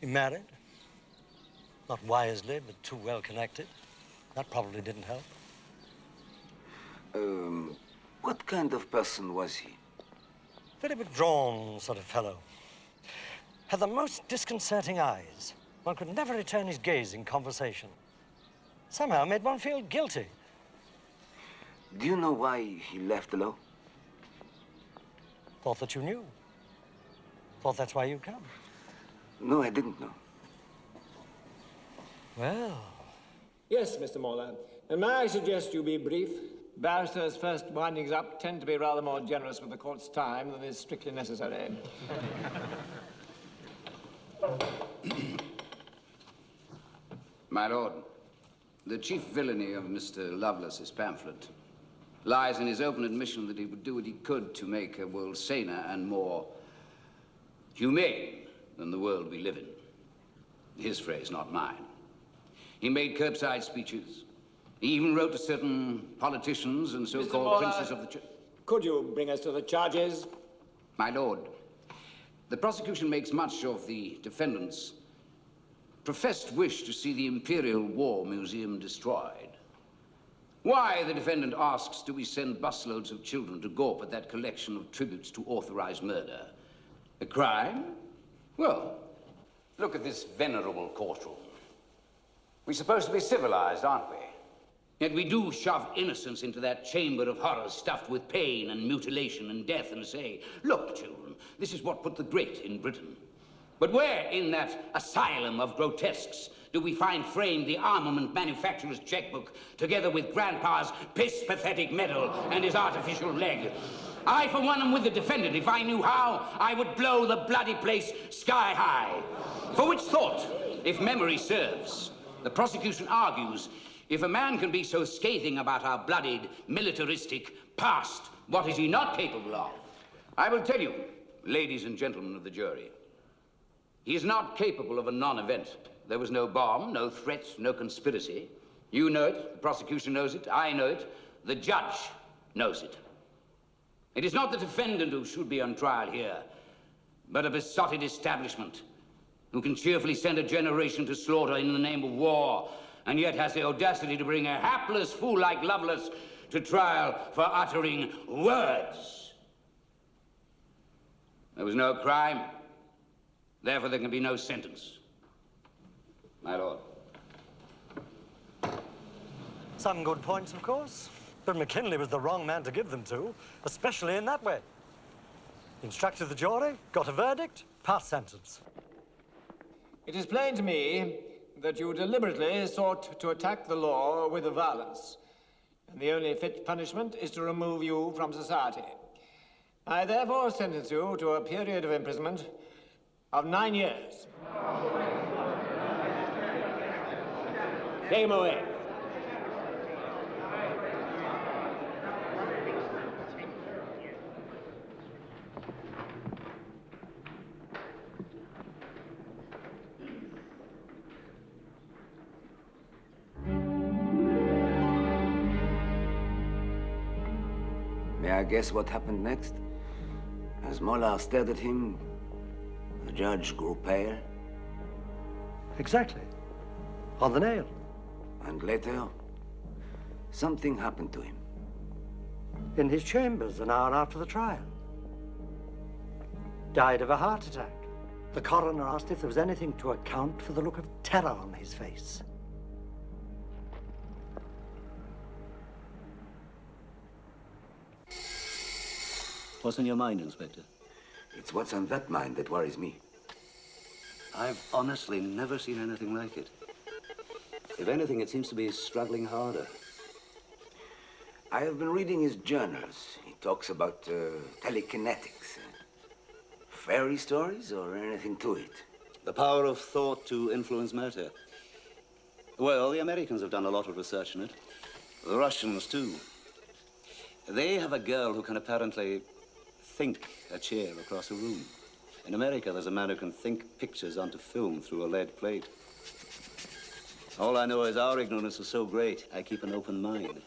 He married. Not wisely, but too well connected. That probably didn't help. What kind of person was he? Very withdrawn sort of fellow. Had the most disconcerting eyes. One could never return his gaze in conversation. Somehow made one feel guilty. Do you know why he left the law? Thought that you knew. Thought that's why you'd come. No, I didn't know. Well... Yes, Mr. Mauler. And may I suggest you be brief? Barristers' first windings up tend to be rather more generous with the court's time than is strictly necessary. My lord, the chief villainy of Mr. Lovelace's pamphlet lies in his open admission that he would do what he could to make a world saner and more humane than the world we live in. His phrase, not mine. He made curbside speeches. He even wrote to certain politicians and so-called princes of the church. Could you bring us to the charges? My lord, the prosecution makes much of the defendant's professed wish to see the Imperial War Museum destroyed. Why, the defendant asks, do we send busloads of children to gawp at that collection of tributes to authorized murder? A crime? Well, look at this venerable courtroom. We're supposed to be civilized, aren't we? Yet we do shove innocence into that chamber of horrors stuffed with pain and mutilation and death and say, look, children, this is what put the great in Britain. But where in that asylum of grotesques do we find framed the armament manufacturer's checkbook together with Grandpa's piss-pathetic medal and his artificial leg? I, for one, am with the defendant. If I knew how, I would blow the bloody place sky high. For which thought, if memory serves, the prosecution argues, if a man can be so scathing about our bloodied, militaristic past, what is he not capable of? I will tell you, ladies and gentlemen of the jury, he is not capable of a non-event. There was no bomb, no threats, no conspiracy. You know it, the prosecution knows it, I know it, the judge knows it. It is not the defendant who should be on trial here, but a besotted establishment who can cheerfully send a generation to slaughter in the name of war, and yet has the audacity to bring a hapless fool like Lovelace to trial for uttering words. There was no crime, therefore there can be no sentence. My lord. Some good points, of course, but McKinley was the wrong man to give them to, especially in that way. Instructed the jury, got a verdict, passed sentence. It is plain to me that you deliberately sought to attack the law with violence, and the only fit punishment is to remove you from society. I therefore sentence you to a period of imprisonment of 9 years. Take him away. May I guess what happened next? As Mola stared at him, the judge grew pale. Exactly. On the nail. And later, something happened to him. In his chambers an hour after the trial. Died of a heart attack. The coroner asked if there was anything to account for the look of terror on his face. What's on your mind, Inspector? It's what's on that mind that worries me. I've honestly never seen anything like it. If anything, it seems to be struggling harder. I have been reading his journals. He talks about telekinetics. Fairy stories or anything to it? The power of thought to influence matter. Well, the Americans have done a lot of research on it. The Russians, too. They have a girl who can apparently think a chair across a room. In America, there's a man who can think pictures onto film through a lead plate. All I know is our ignorance is so great, I keep an open mind.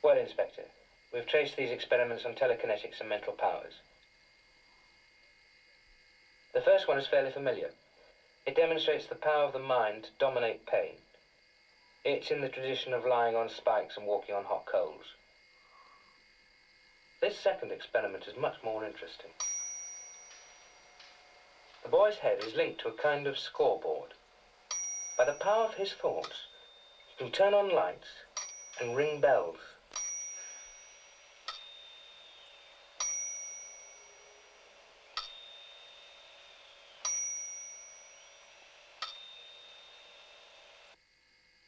Well, Inspector, we've traced these experiments on telekinetics and mental powers. The first one is fairly familiar. It demonstrates the power of the mind to dominate pain. It's in the tradition of lying on spikes and walking on hot coals. This second experiment is much more interesting. The boy's head is linked to a kind of scoreboard. By the power of his thoughts, he can turn on lights and ring bells.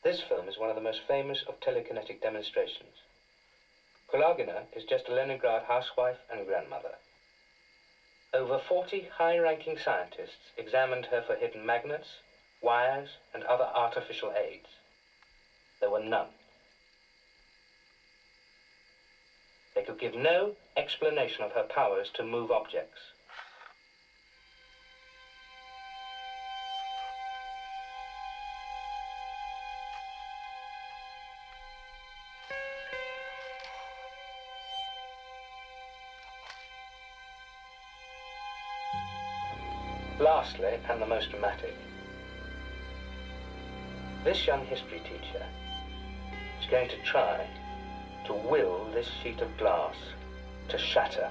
This film is one of the most famous of telekinetic demonstrations. Kulagina is just a Leningrad housewife and grandmother. Over 40 high-ranking scientists examined her for hidden magnets, wires, and other artificial aids. There were none. They could give no explanation of her powers to move objects. Lastly, and the most dramatic, this young history teacher is going to try to will this sheet of glass to shatter.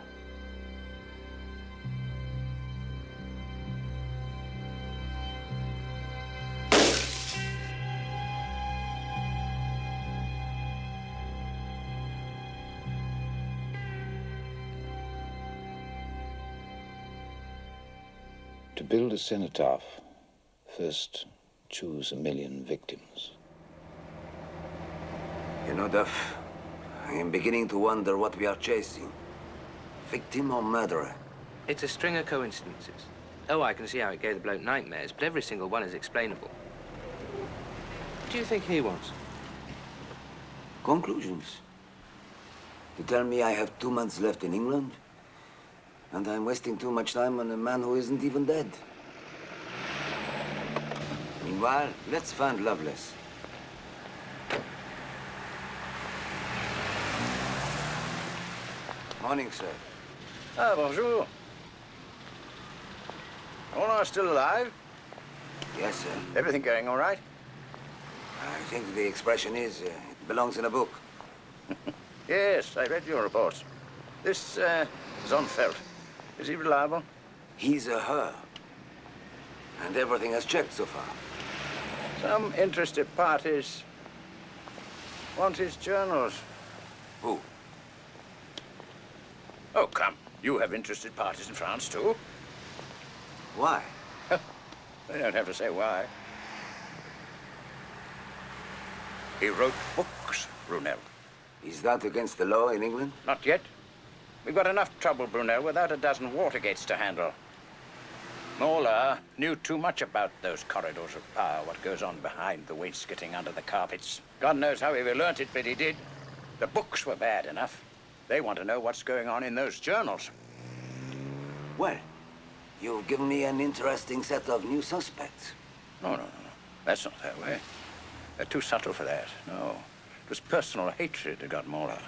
To build a cenotaph, first choose 1,000,000 victims. You know, Duff, I am beginning to wonder what we are chasing. Victim or murderer? It's a string of coincidences. Oh, I can see how it gave the bloke nightmares, but every single one is explainable. What do you think he wants? Conclusions. You tell me I have 2 months left in England, and I'm wasting too much time on a man who isn't even dead. Meanwhile, let's find Lovelace. Morning, sir. Ah, bonjour. All are still alive? Yes, sir. Everything going all right? I think the expression is, it belongs in a book. Yes, I read your reports. This, Zonfeld, is he reliable? He's a her. And everything has checked so far. Some interested parties want his journals. Who? Oh, come. You have interested parties in France, too. Why? They don't have to say why. He wrote books Brunel. Is that against the law in England? Not yet. We've got enough trouble, Brunel, without a dozen Watergates to handle. Mola knew too much about those corridors of power, what goes on behind the wainscoting under the carpets. God knows how he ever learnt it, but he did. The books were bad enough. They want to know what's going on in those journals. Well, you've given me an interesting set of new suspects. No. That's not their way. They're too subtle for that. No. It was personal hatred that got Mola.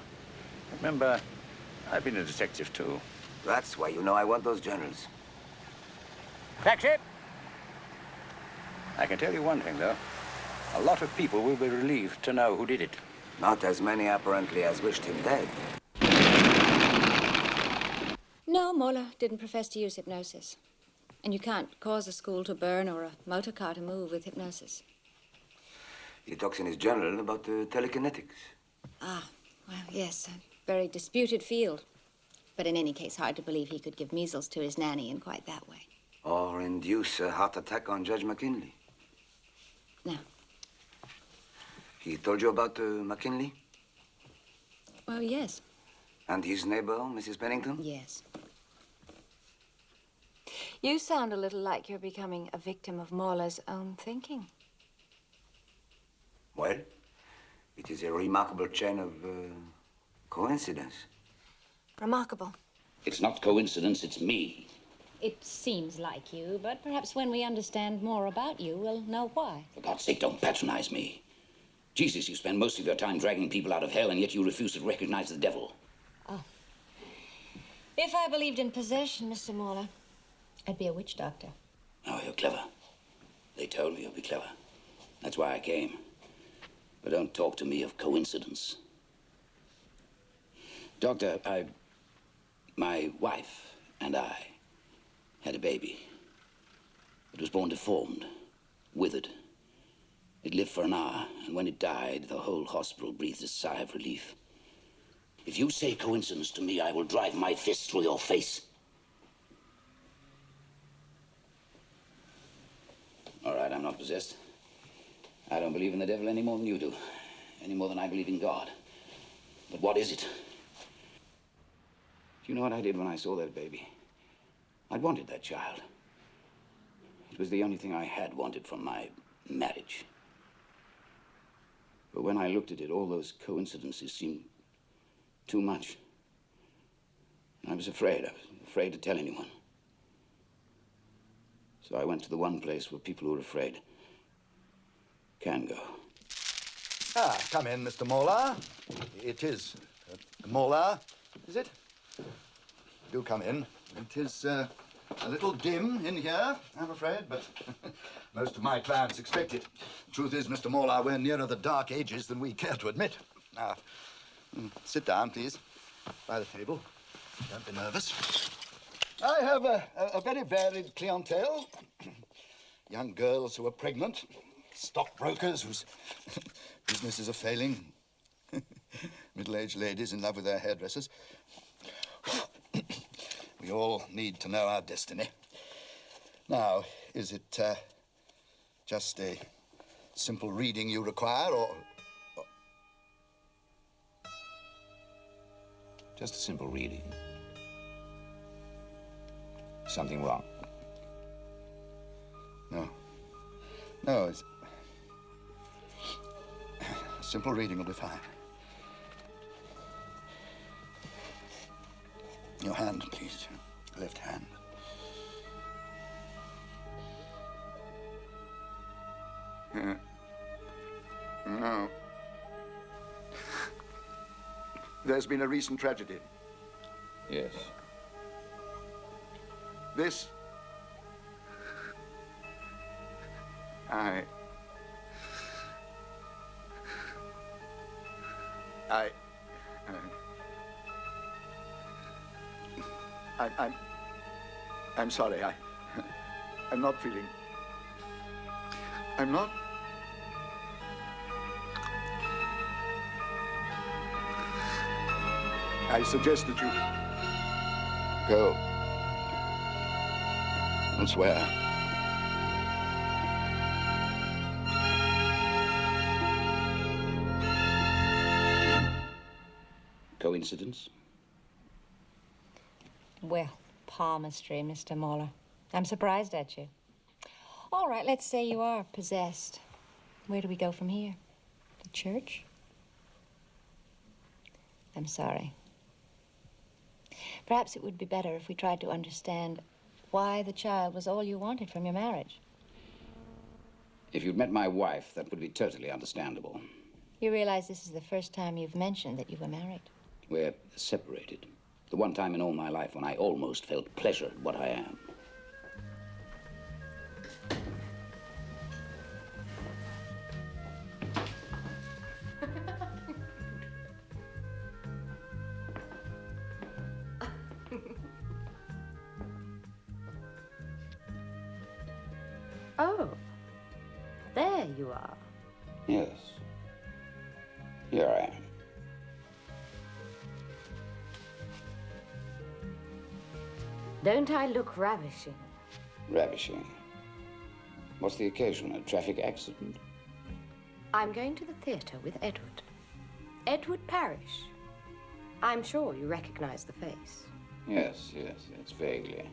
Remember, I've been a detective, too. That's why you know I want those journals. Taxi! I can tell you one thing, though. A lot of people will be relieved to know who did it. Not as many, apparently, as wished him dead. No, Mola didn't profess to use hypnosis. And you can't cause a school to burn or a motor car to move with hypnosis. He talks in his journal about telekinetics. Ah, well, yes, a very disputed field. But in any case, hard to believe he could give measles to his nanny in quite that way. Or induce a heart attack on Judge McKinley. No. He told you about McKinley? Well, yes. And his neighbor, Mrs. Pennington? Yes. You sound a little like you're becoming a victim of Mola's own thinking. Well, it is a remarkable chain of coincidence. Remarkable. It's not coincidence, it's me. It seems like you, but perhaps when we understand more about you, we'll know why. For God's sake, don't patronize me. Jesus, you spend most of your time dragging people out of hell, and yet you refuse to recognize the devil. Oh. If I believed in possession, Mr. Mola, I'd be a witch doctor. Oh, you're clever. They told me you'd be clever. That's why I came. But don't talk to me of coincidence. Doctor, my wife and I had a baby. It was born deformed, withered. It lived for an hour, and when it died, the whole hospital breathed a sigh of relief. If you say coincidence to me, I will drive my fist through your face. All right, I'm not possessed. I don't believe in the devil any more than you do. Any more than I believe in God. But what is it? Do you know what I did when I saw that baby? I'd wanted that child. It was the only thing I had wanted from my marriage. But when I looked at it, all those coincidences seemed too much. I was afraid. I was afraid to tell anyone. So I went to the one place where people who are afraid can go. Ah, come in, Mr. Mola. It is Mola, is it? Do come in. It is a little dim in here, I'm afraid, but most of my clients expect it. Truth is, Mr. Mola, we're nearer the dark ages than we care to admit. Now, sit down, please, by the table. Don't be nervous. I have a very varied clientele. Young girls who are pregnant, stockbrokers whose businesses are failing, middle-aged ladies in love with their hairdressers. We all need to know our destiny. Now, is it just a simple reading you require, or... Just a simple reading. Something wrong? No. No, it's... Simple reading will be fine. Your hand, please. Left hand. No. There's been a recent tragedy. Yes. This... I'm sorry. I'm not feeling... I'm not... I suggest that you go elsewhere. Coincidence? Well, palmistry, Mr. Moller. I'm surprised at you. All right, let's say you are possessed. Where do we go from here? The church? I'm sorry. Perhaps it would be better if we tried to understand why the child was all you wanted from your marriage. If you'd met my wife, that would be totally understandable. You realize this is the first time you've mentioned that you were married. We're separated. The one time in all my life when I almost felt pleasure at what I am. Oh, there you are. Yes. Here I am. Don't I look ravishing? Ravishing. What's the occasion? A traffic accident? I'm going to the theatre with Edward. Edward Parrish. I'm sure you recognize the face. Yes, vaguely.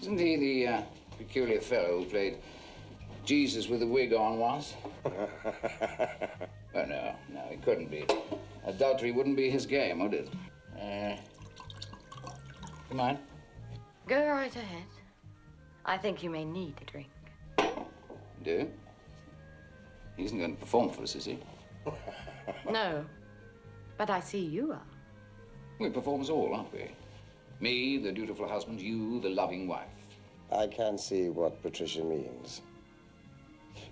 Isn't he the peculiar fellow who played Jesus with a wig on once? Oh, no, he couldn't be. Adultery wouldn't be his game, would it? Come on. Go right ahead. I think you may need a drink. Do? He isn't going to perform for us, is he? No, but I see you are. We perform us all, aren't we? Me, the dutiful husband, you, the loving wife. I can see what Patricia means.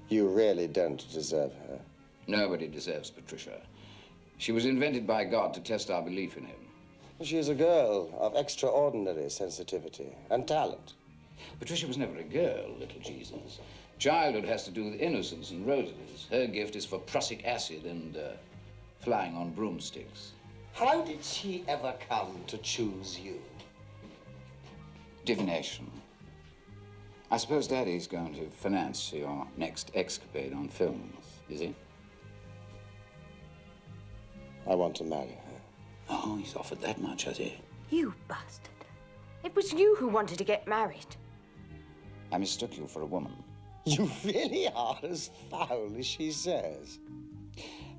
You really don't deserve her. Nobody deserves Patricia. She was invented by God to test our belief in him. She is a girl of extraordinary sensitivity and talent. Patricia was never a girl, little Jesus. Childhood has to do with innocence and roses. Her gift is for prussic acid and flying on broomsticks. How did she ever come to choose you? Divination. I suppose Daddy's going to finance your next escapade on films, is he? I want to marry her. Oh, he's offered that much, has he? You bastard. It was you who wanted to get married. I mistook you for a woman. You really are as foul as she says.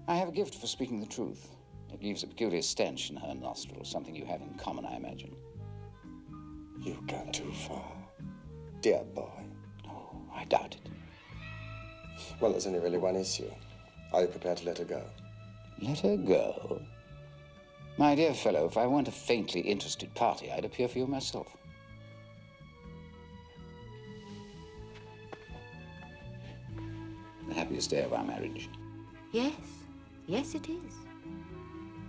I have a gift for speaking the truth. It leaves a peculiar stench in her nostrils, something you have in common, I imagine. You've gone too far, dear boy. Oh, I doubt it. Well, there's only really one issue. Are you prepared to let her go? Let her go? My dear fellow, if I weren't a faintly interested party, I'd appear for you myself. The happiest day of our marriage. Yes, it is.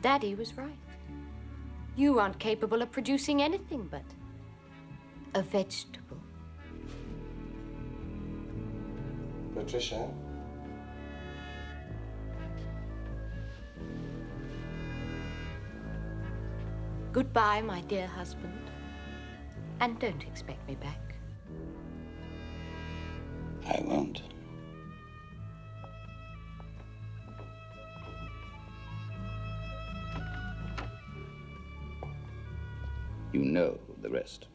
Daddy was right. You aren't capable of producing anything but a vegetable. Patricia? Goodbye, my dear husband. And don't expect me back. I won't. You know the rest.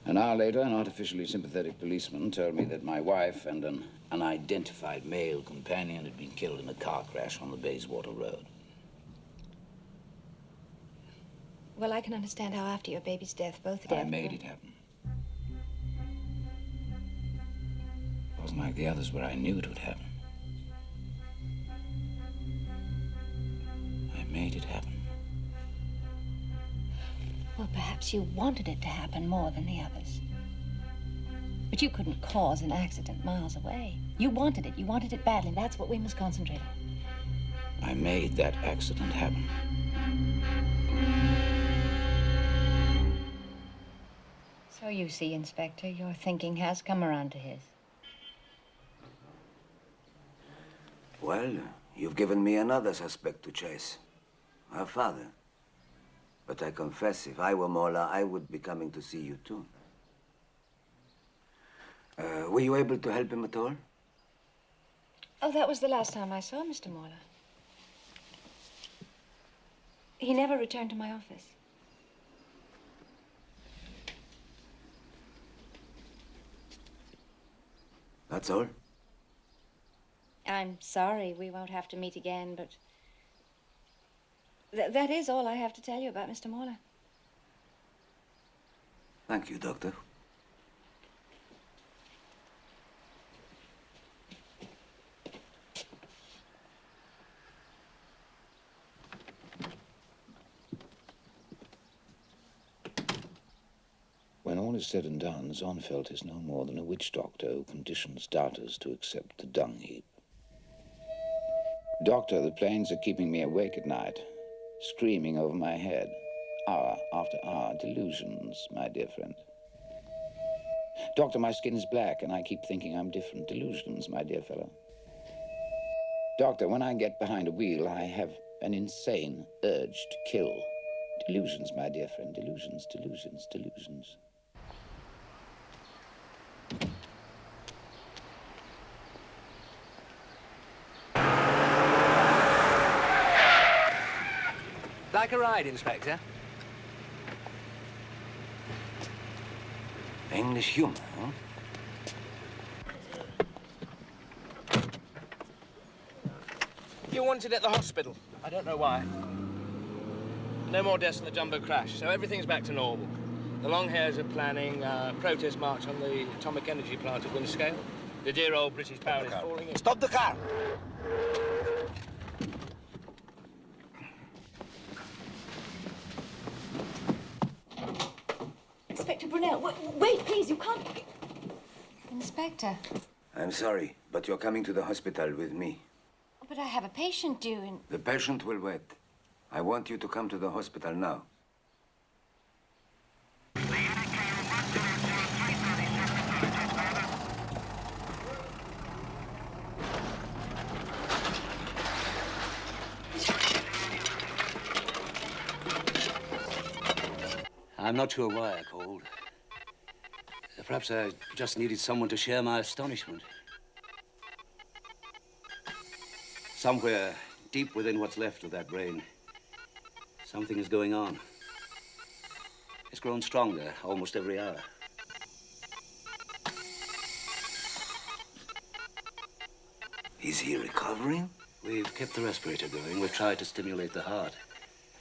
An hour later, an artificially sympathetic policeman told me that my wife and an unidentified male companion had been killed in a car crash on the Bayswater Road. Well, I can understand how after your baby's death, both of you... I made it happen. It wasn't like the others where I knew it would happen. I made it happen. Well, perhaps you wanted it to happen more than the others. But you couldn't cause an accident miles away. You wanted it. You wanted it badly. That's what we must concentrate on. I made that accident happen. So you see, Inspector, your thinking has come around to his. Well, you've given me another suspect to chase. Her father. But I confess, if I were Mola, I would be coming to see you too. Were you able to help him at all? Oh, that was the last time I saw Mr. Moller. He never returned to my office. That's all? I'm sorry we won't have to meet again, but that is all I have to tell you about Mr. Morla. Thank you, Doctor. When all is said and done, Zonfeld is no more than a witch doctor who conditions doubters to accept the dung heap. Doctor, the planes are keeping me awake at night, screaming over my head, hour after hour. Delusions, my dear friend. Doctor, my skin is black, and I keep thinking I'm different. Delusions, my dear fellow. Doctor, when I get behind a wheel, I have an insane urge to kill. Delusions, my dear friend. Delusions, delusions, delusions. Like a ride, Inspector? English humor, huh? You're wanted at the hospital. I don't know why. No more deaths in the jumbo crash, so everything's back to normal. The long hairs are planning a protest march on the atomic energy plant at Windscale. The dear old British power is falling in. Stop the car! Inspector Brunel, wait, please, you can't... Inspector. I'm sorry, but you're coming to the hospital with me. But I have a patient due in... The patient will wait. I want you to come to the hospital now. I'm not sure why I called. Perhaps I just needed someone to share my astonishment. Somewhere deep within what's left of that brain, something is going on. It's grown stronger almost every hour. Is he recovering? We've kept the respirator going. We've tried to stimulate the heart.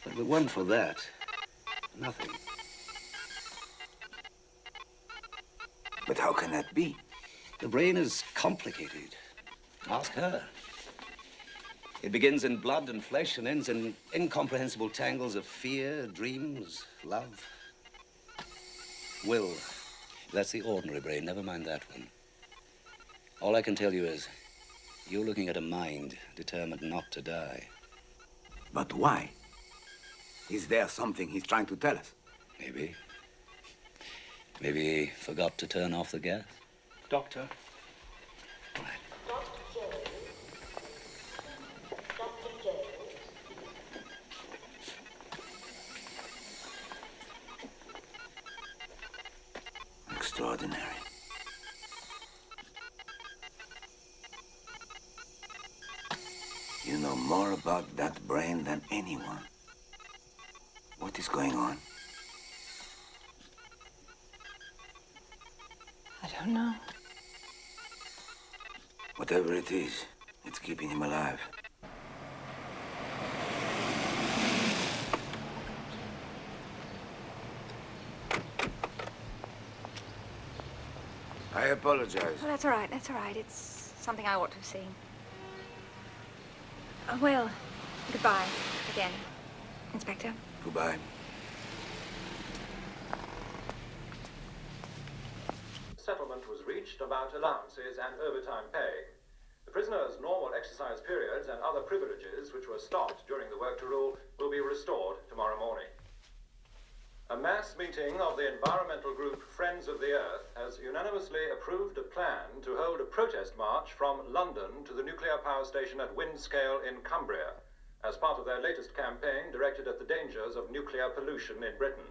But with one for that, nothing. But how can that be? The brain is complicated. Ask her. It begins in blood and flesh and ends in incomprehensible tangles of fear, dreams, love, will. That's the ordinary brain. Never mind that one. All I can tell you is you're looking at a mind determined not to die. But why? Is there something he's trying to tell us? Maybe. Maybe he forgot to turn off the gas. Doctor. Extraordinary. You know more about that brain than anyone. What is going on? I don't know. Whatever it is, it's keeping him alive. I apologize. Oh, that's all right, that's all right. It's something I ought to have seen. Well, goodbye again, Inspector. Goodbye. Settlement was reached about allowances and overtime pay. The prisoners' normal exercise periods and other privileges which were stopped during the work to rule will be restored tomorrow morning. A mass meeting of the environmental group Friends of the Earth has unanimously approved a plan to hold a protest march from London to the nuclear power station at Windscale in Cumbria, as part of their latest campaign directed at the dangers of nuclear pollution in Britain.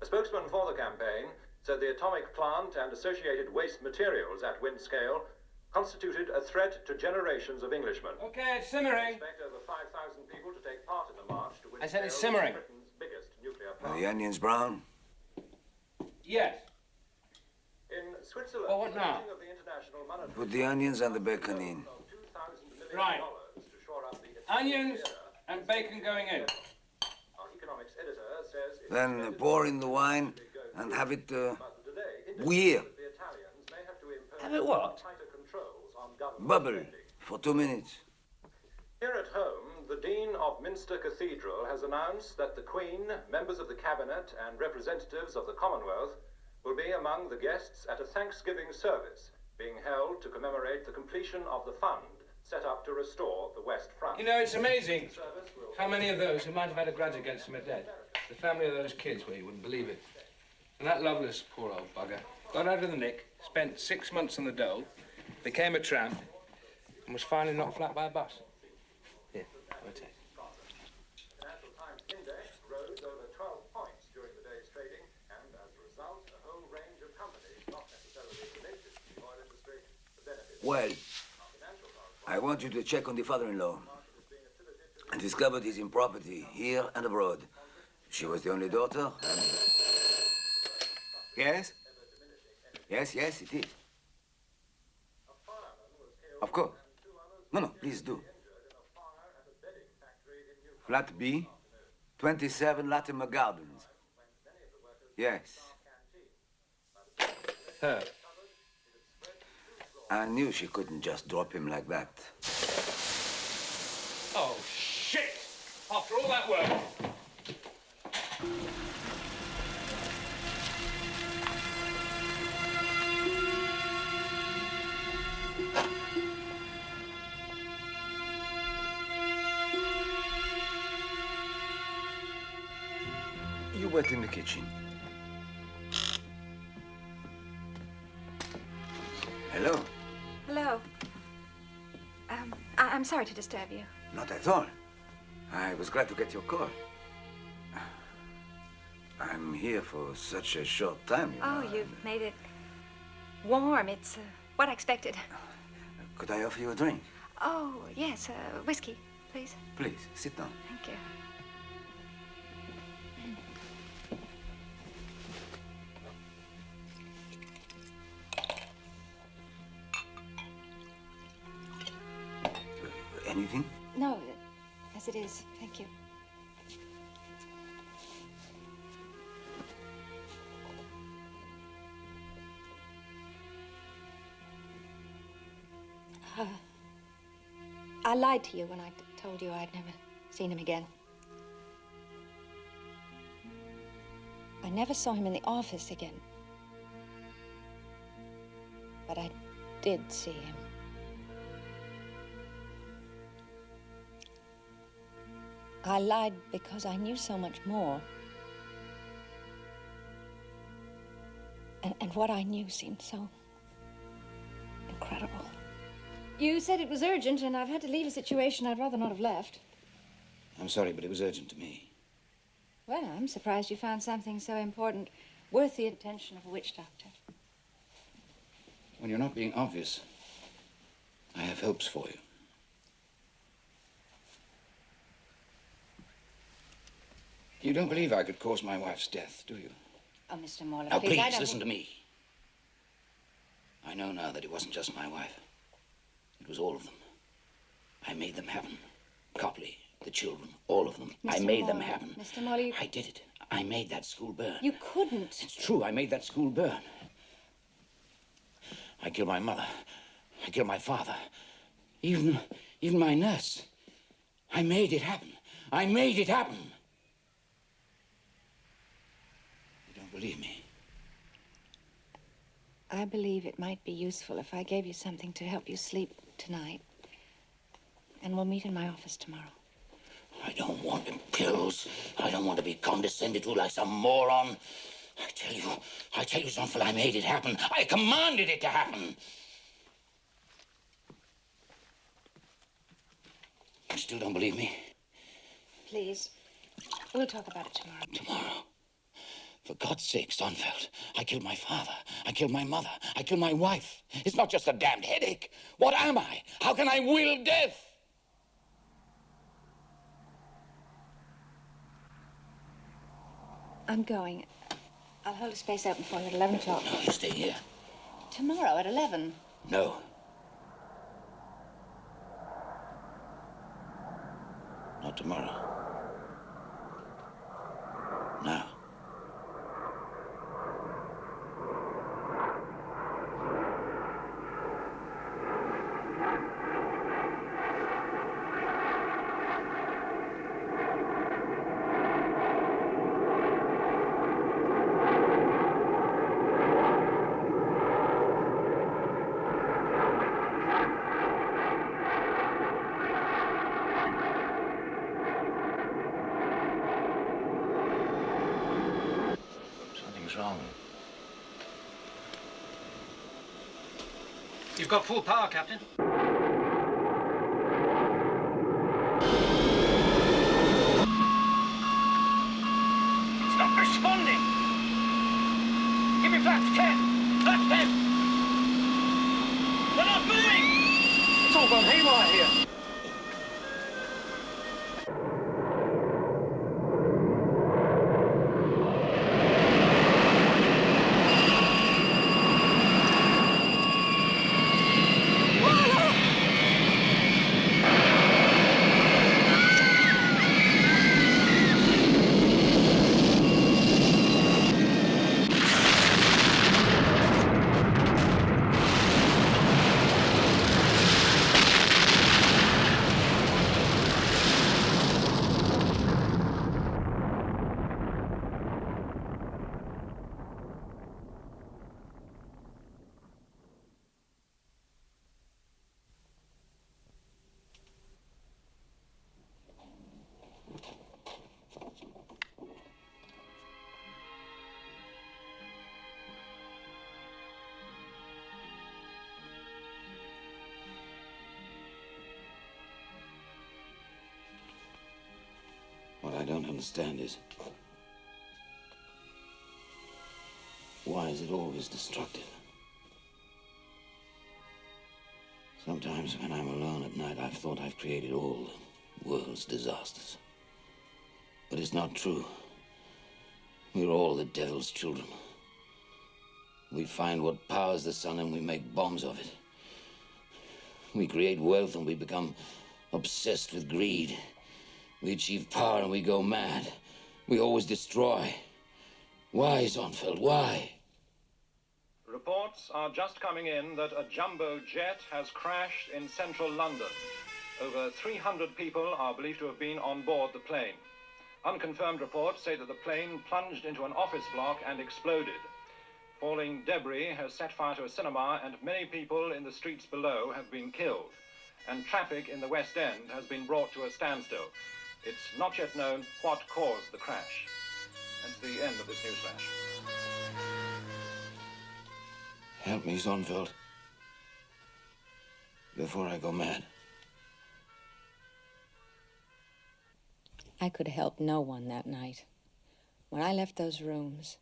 A spokesman for the campaign said the atomic plant and associated waste materials at Windscale constituted a threat to generations of Englishmen. Okay, it's simmering. We expect over 5,000 people to take part in the march to I said it's simmering. Are the onions brown? Yes. In Switzerland, Well, what now? of the International Monetary Put the onions and the bacon in. Right. Onions and bacon going in. Our economics editor says it's Then pour in the wine and have it weir. Have it what? Bubble for 2 minutes. Here at home, the Dean of Minster Cathedral has announced that the Queen, members of the Cabinet, and representatives of the Commonwealth will be among the guests at a Thanksgiving service being held to commemorate the completion of the fund set up to restore the West Front. You know, it's amazing how many of those who might have had a grudge against him are dead. The family of those kids, well, you wouldn't believe it. And that Lovelace, poor old bugger, got out of the nick, spent 6 months on the dole, became a tramp, and was finally knocked flat by a bus. Here, I'll take it. The Financial Times Index rose over 12 points during the day's trading, and as a result, a whole range of companies not necessarily related to the oil industry benefited. Well, I want you to check on the father-in-law and discovered his improperty here and abroad. She was the only daughter, and... Yes? Yes, yes, it is. Of course. No, please do. Flat B, 27 Latimer Gardens. Yes. Her. I knew she couldn't just drop him like that. Oh, shit! After all that work. You wait in the kitchen. Hello? Hello. I'm sorry to disturb you. Not at all. I was glad to get your call. I'm here for such a short time, you know. Oh, you've made it warm. It's what I expected. Could I offer you a drink? Oh, yes, whiskey, please. Please, sit down. Thank you. Anything? No, as it is. Thank you. I lied to you when I told you I'd never seen him again. I never saw him in the office again. But I did see him. I lied because I knew so much more. And what I knew seemed so incredible. You said it was urgent, and I've had to leave a situation I'd rather not have left. I'm sorry, but it was urgent to me. Well, I'm surprised you found something so important worth the attention of a witch doctor. When you're not being obvious, I have hopes for you. You don't believe I could cause my wife's death, do you? Oh, Mr. Morley, Now, please, please, I don't... listen to me. I know now that it wasn't just my wife. It was all of them. I made them happen. Copley, the children, all of them. I made them happen. Mr. Morley... I did it. I made that school burn. You couldn't. It's true, I made that school burn. I killed my mother. I killed my father. Even my nurse. I made it happen. I made it happen. You don't believe me? I believe it might be useful if I gave you something to help you sleep tonight. And we'll meet in my office tomorrow. I don't want pills. I don't want to be condescended to like some moron. I tell you, Zonfel, I made it happen. I commanded it to happen. You still don't believe me? Please, we'll talk about it tomorrow. Tomorrow? For God's sake, Zonfeld, I killed my father. I killed my mother. I killed my wife. It's not just a damned headache. What am I? How can I will death? I'm going. I'll hold a space open for you at 11 o'clock. No, you stay here. Tomorrow at 11. No. Not tomorrow. Now. Something's wrong. You've got full power, Captain. It's not responding. Give me flaps 10. Flaps 10. They're not moving. It's all gone haywire here. What I don't understand is, why is it always destructive? Sometimes when I'm alone at night, I've thought I've created all the world's disasters. But it's not true. We're all the devil's children. We find what powers the sun and we make bombs of it. We create wealth and we become obsessed with greed. We achieve power and we go mad. We always destroy. Why, Zonfeld, why? Reports are just coming in that a jumbo jet has crashed in central London. Over 300 people are believed to have been on board the plane. Unconfirmed reports say that the plane plunged into an office block and exploded. Falling debris has set fire to a cinema and many people in the streets below have been killed. And traffic in the West End has been brought to a standstill. It's not yet known what caused the crash. That's the end of this newsflash. Help me, Zonfeld. Before I go mad. I could help no one that night. When I left those rooms,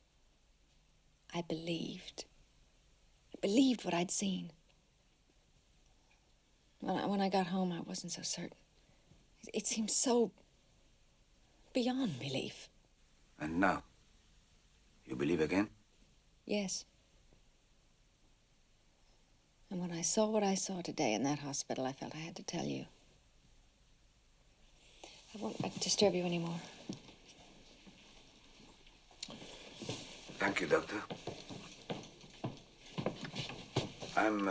I believed what I'd seen. When I got home, I wasn't so certain. It seemed so beyond belief. And now? You believe again? Yes. And when I saw what I saw today in that hospital, I felt I had to tell you. I won't disturb you anymore. Thank you, Doctor. I'm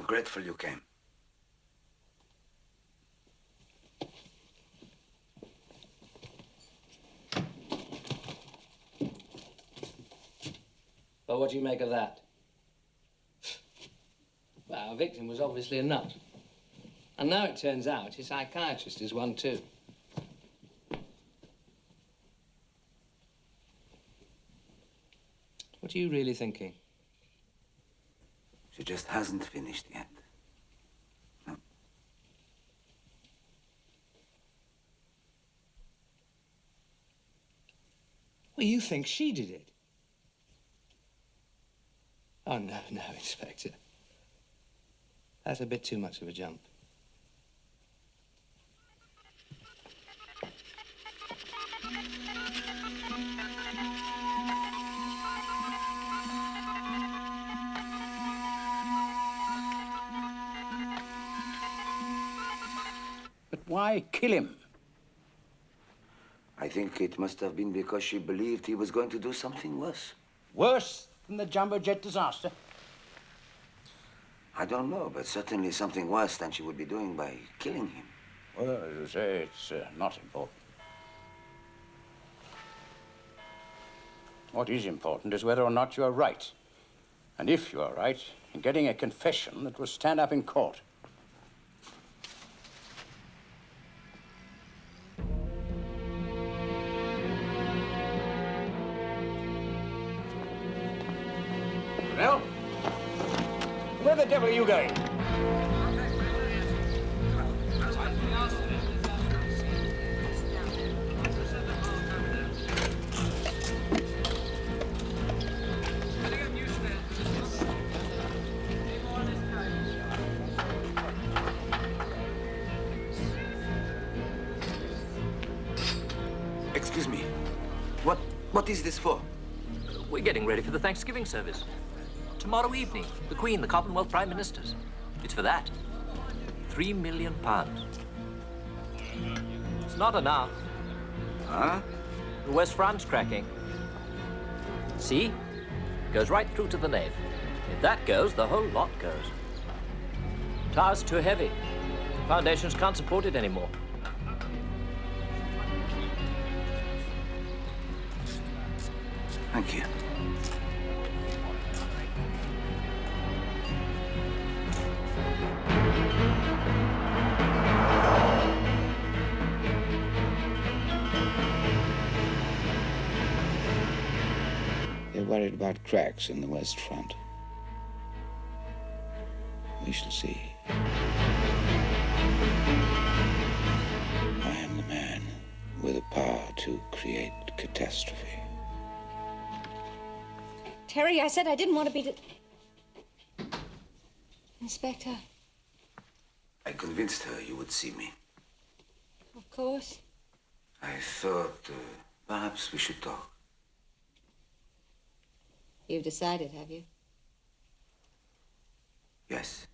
grateful you came. Well, what do you make of that? Well, our victim was obviously a nut. And now it turns out his psychiatrist is one too. What are you really thinking? She just hasn't finished yet. No. Well, you think she did it? Oh, no, Inspector. That's a bit too much of a jump. But why kill him? I think it must have been because she believed he was going to do something worse. Worse than the jumbo jet disaster? I don't know, but certainly something worse than she would be doing by killing him. Well, you say it's not important. What is important is whether or not you are right. And if you are right in getting a confession that will stand up in court. Well, where the devil are you going? Excuse me. What is this for? We're getting ready for the Thanksgiving service. Tomorrow evening, the Queen, the Commonwealth Prime Ministers. It's for that. £3 million. It's not enough. Huh? The West Front's cracking. See? Goes right through to the nave. If that goes, the whole lot goes. Tower's too heavy. Foundations can't support it anymore. Thank you. They're worried about cracks in the West Front. We shall see. I am the man with the power to create catastrophe. Terry, I said I didn't want to be... Inspector. I convinced her you would see me. Of course. I thought perhaps we should talk. You've decided, have you? Yes.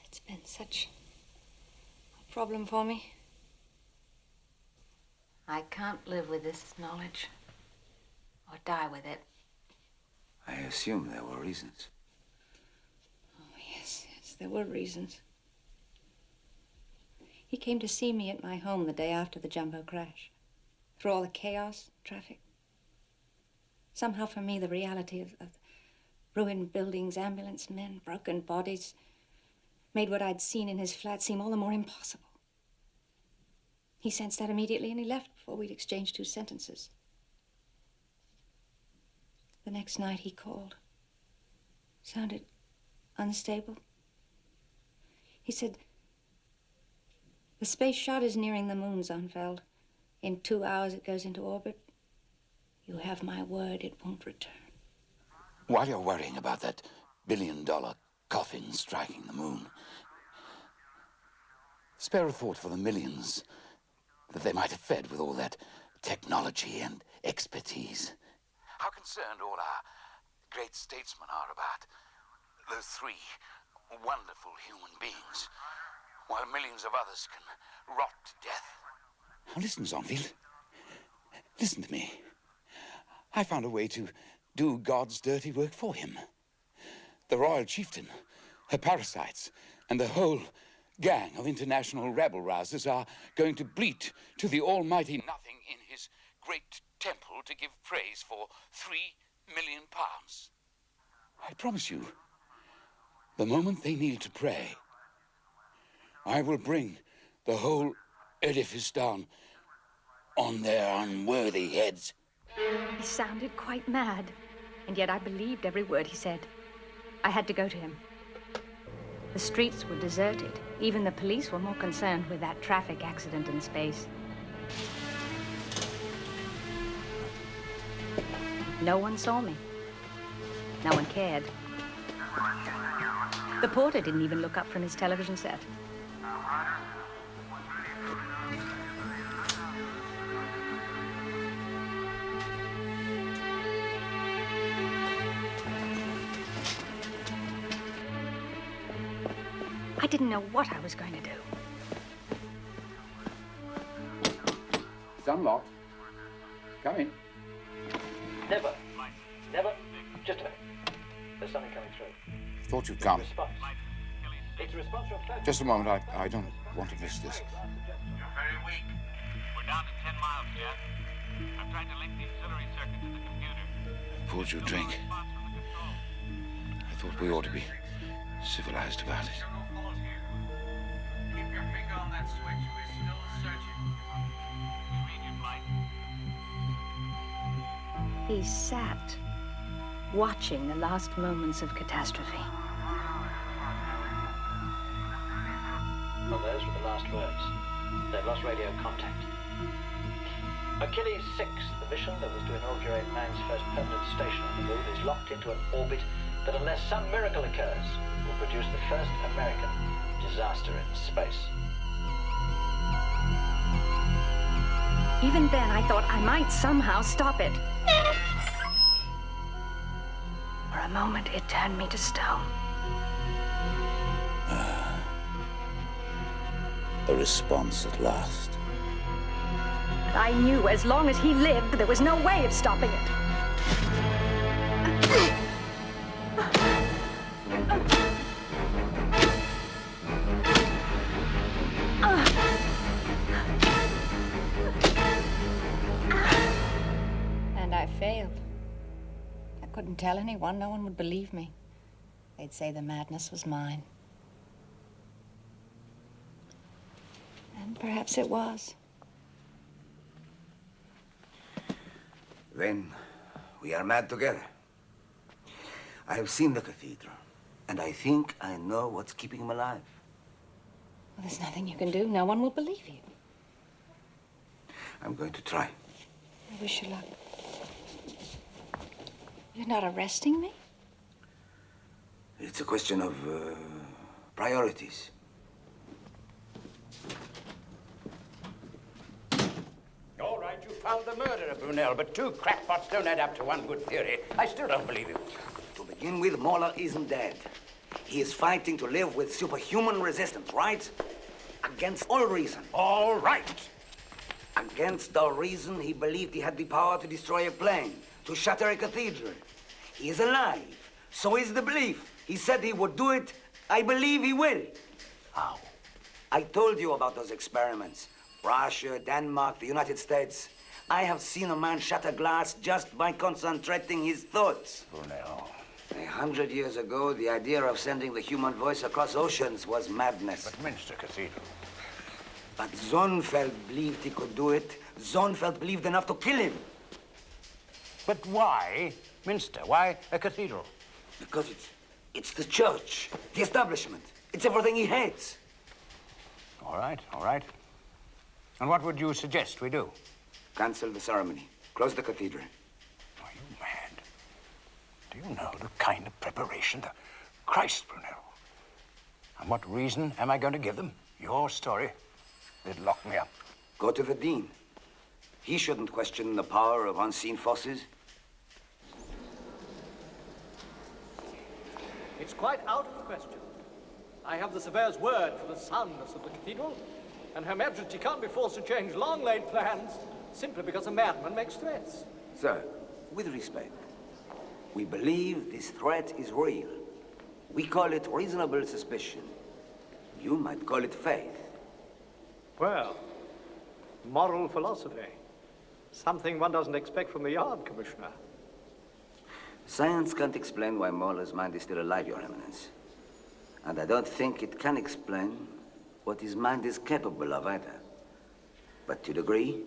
It's been such a problem for me. I can't live with this knowledge or die with it. I assume there were reasons. Oh, yes, there were reasons. He came to see me at my home the day after the jumbo crash. Through all the chaos, traffic. Somehow for me, the reality of ruined buildings, ambulance men, broken bodies, made what I'd seen in his flat seem all the more impossible. He sensed that immediately and he left before we'd exchanged 2 sentences. The next night he called. Sounded unstable. He said, "The space shot is nearing the moon, Zonfeld. In 2 hours it goes into orbit. You have my word it won't return." While you're worrying about that billion-dollar coffin striking the moon, spare a thought for the millions that they might have fed with all that technology and expertise. How concerned all our great statesmen are about those 3 wonderful human beings, while millions of others can rot to death. Now listen, Zonfield. Listen to me. I found a way to do God's dirty work for him. The royal chieftain, her parasites, and the whole gang of international rabble-rousers are going to bleat to the almighty nothing in his great temple to give praise for £3 million. I promise you, the moment they kneel to pray, I will bring the whole edifice down on their unworthy heads. He sounded quite mad, and yet I believed every word he said. I had to go to him. The streets were deserted. Even the police were more concerned with that traffic accident in space. No one saw me. No one cared. The porter didn't even look up from his television set. I didn't know what I was going to do. It's unlocked. Come in. Never. Never. Just a minute. There's something coming through. Thought you'd come. Response. It's a response from folks. Just a moment. I don't want to miss this. You're very weak. We're down to 10 miles, Jeff. I've tried to link the auxiliary circuit to the computer. Poured you a drink. I thought we ought to be civilized about it. Keep your finger on that switch. We're still searching. You read your flight. He sat, watching the last moments of catastrophe. Well, those were the last words. They've lost radio contact. Achilles 6, the mission that was to inaugurate man's first permanent station on the moon, is locked into an orbit that, unless some miracle occurs, will produce the first American disaster in space. Even then, I thought I might somehow stop it. For a moment, it turned me to stone. A response at last. But I knew as long as he lived, there was no way of stopping it. And I failed. I couldn't tell anyone. No one would believe me. They'd say the madness was mine. And perhaps it was. Then we are mad together. I have seen the cathedral, and I think I know what's keeping him alive. Well, there's nothing you can do. No one will believe you. I'm going to try. I wish you luck. You're not arresting me? It's a question of priorities. All right, you found the murderer, Brunel, but two crackpots don't add up to one good theory. I still don't believe you. To begin with, Moller isn't dead. He is fighting to live with superhuman resistance, right? Against all reason. All right. Against all reason, he believed he had the power to destroy a plane, to shatter a cathedral. He is alive. So is the belief. He said he would do it. I believe he will. How? I told you about those experiments. Russia, Denmark, the United States. I have seen a man shatter glass just by concentrating his thoughts. Brunel. 100 years ago, the idea of sending the human voice across oceans was madness. But Minster Cathedral. But Zonfeld believed he could do it. Zonfeld believed enough to kill him. But why Minster? Why a cathedral? Because it's the church, the establishment. It's everything he hates. All right, all right. And what would you suggest we do? Cancel the ceremony. Close the cathedral. Are you mad? Do you know the kind of preparation the Christ, Brunel? And what reason am I going to give them? Your story. They'd lock me up. Go to the dean. He shouldn't question the power of unseen forces. It's quite out of the question. I have the surveyor's word for the soundness of the cathedral, and Her Majesty can't be forced to change long-laid plans simply because a madman makes threats. Sir, with respect, we believe this threat is real. We call it reasonable suspicion. You might call it faith. Well, moral philosophy. Something one doesn't expect from the Yard Commissioner. Science can't explain why Moller's mind is still alive, Your Eminence. And I don't think it can explain what his mind is capable of either. But you'd agree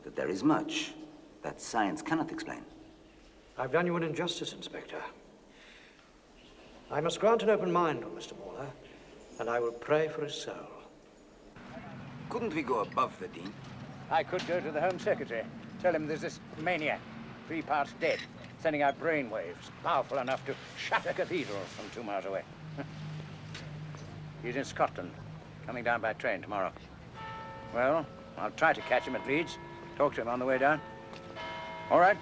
that there is much that science cannot explain. I've done you an injustice, Inspector. I must grant an open mind on Mr. Moller, and I will pray for his soul. Couldn't we go above the dean? I could go to the Home Secretary. Tell him there's this maniac, 3 parts dead, sending out brain waves powerful enough to shatter cathedrals from 2 miles away. He's in Scotland, coming down by train tomorrow. Well, I'll try to catch him at Leeds, talk to him on the way down. All right?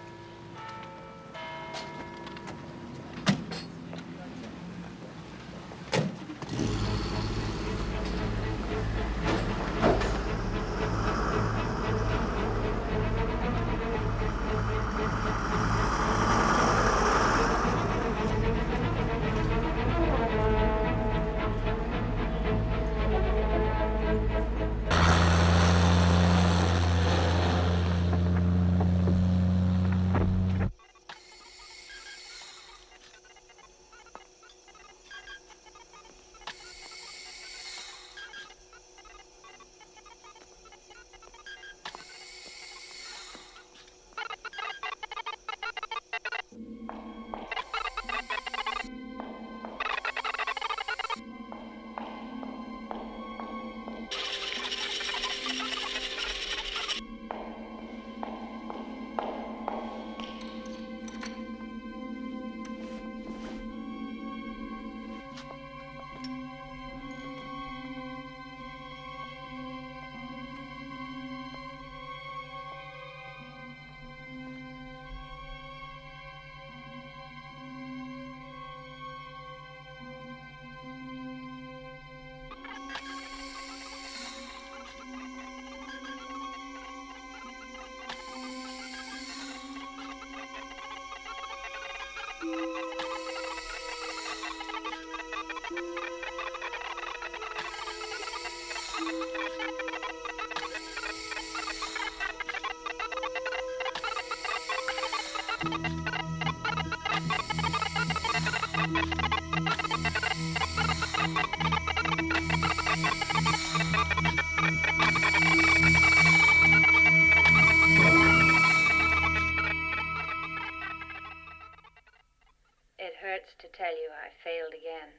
It hurts to tell you I failed again.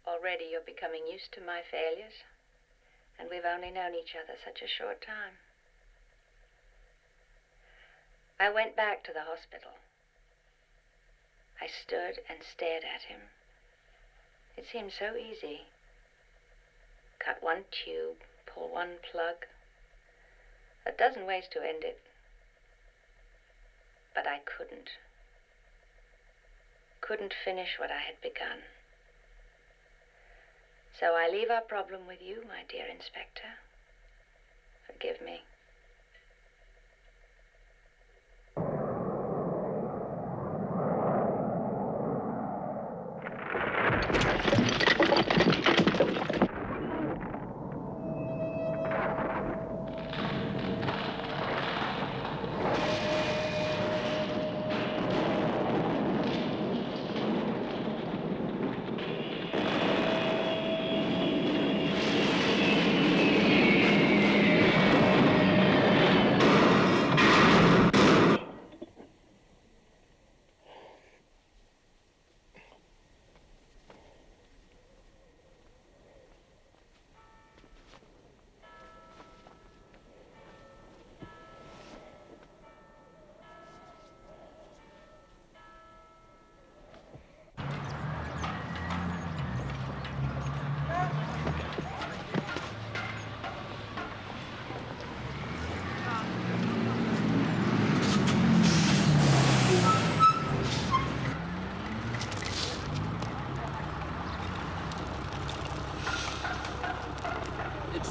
Already you're becoming used to my failures, and we've only known each other such a short time. I went back to the hospital. I stood and stared at him. It seemed so easy. Cut one tube, pull one plug. A dozen ways to end it. But I couldn't. Couldn't finish what I had begun. So I leave our problem with you, my dear Inspector. Forgive me.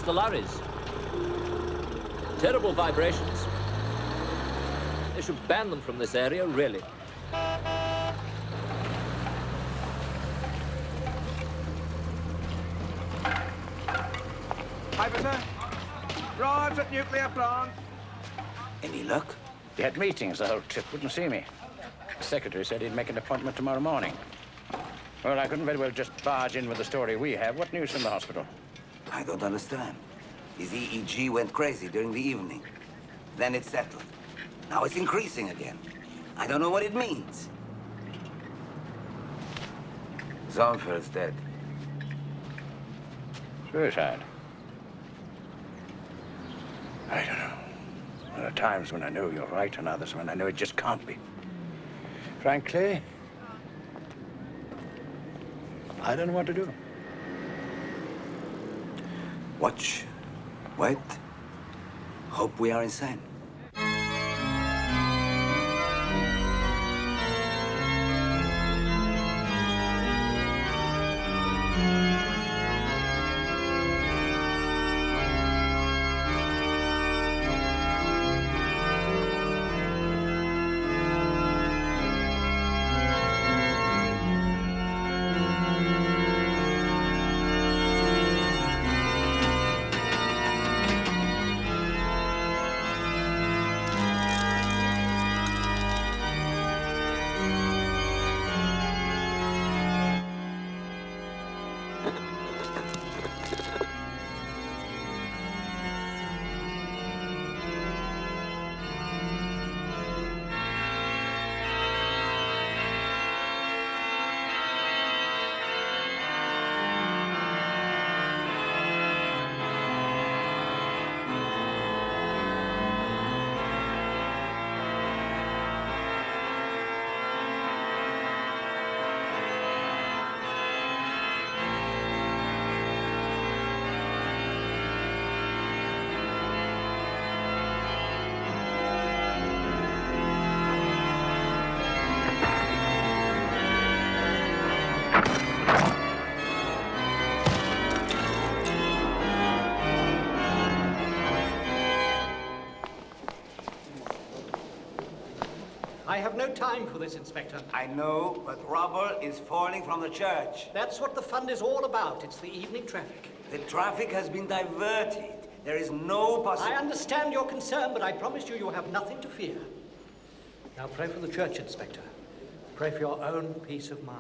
The lorries. Terrible vibrations. They should ban them from this area, really. Officer, Raj at nuclear plant. Any luck? He had meetings the whole trip, wouldn't see me. The secretary said he'd make an appointment tomorrow morning. Well, I couldn't very well just barge in with the story we have. What news from the hospital? I don't understand. His EEG went crazy during the evening. Then it settled. Now it's increasing again. I don't know what it means. Zonfeld's dead. Suicide? I don't know. There are times when I know you're right and others when I know it just can't be. Frankly, I don't know what to do. Watch. Wait. Hope we are insane. I have no time for this, Inspector. I know, but rubble is falling from the church. That's what the fund is all about. It's the evening traffic. The traffic has been diverted. There is no possibility. I understand your concern, but I promise you, you have nothing to fear. Now pray for the church, Inspector. Pray for your own peace of mind.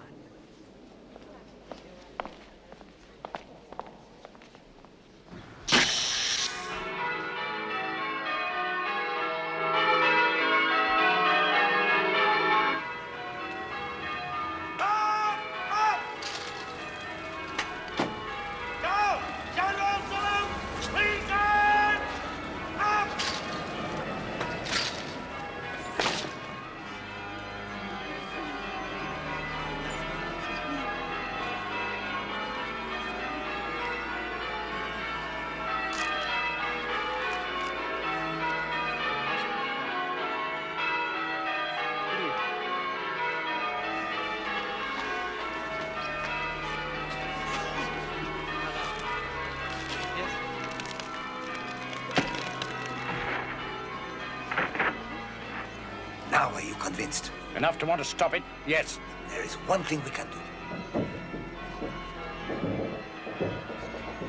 Now are you convinced? Enough to want to stop it, yes. There is one thing we can do.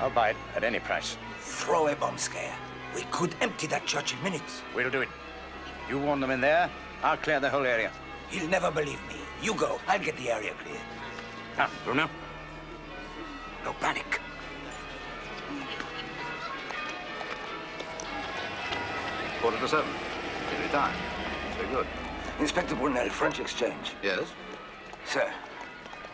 I'll buy it at any price. Throw a bomb scare. We could empty that church in minutes. We'll do it. You warn them in there, I'll clear the whole area. He'll never believe me. You go. I'll get the area cleared. Come, Bruno. No panic. Quarter to 7. Every time. Very good. Inspector Brunel, French exchange. Yes? Sir,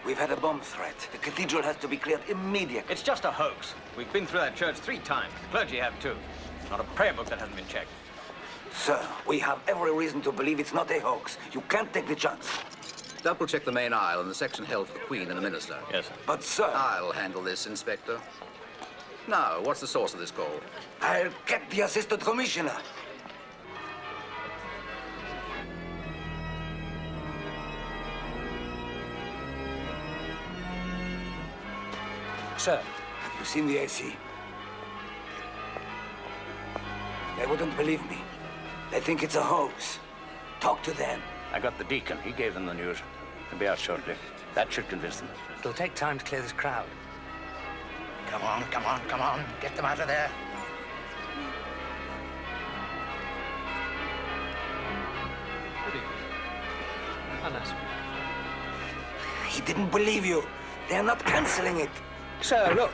we've had a bomb threat. The cathedral has to be cleared immediately. It's just a hoax. We've been through that church 3 times. The clergy have too. Not a prayer book that hasn't been checked. Sir, we have every reason to believe it's not a hoax. You can't take the chance. Double check the main aisle and the section held for the Queen and the Minister. Yes, sir. But, sir... I'll handle this, Inspector. Now, what's the source of this call? I'll get the Assistant Commissioner. Sir. Have you seen the AC? They wouldn't believe me. They think it's a hoax. Talk to them. I got the deacon. He gave them the news. They'll be out shortly. That should convince them. It'll take time to clear this crowd. Come on, come on, come on. Get them out of there. Good evening. Alas. He didn't believe you. They're not canceling it. Sir, look.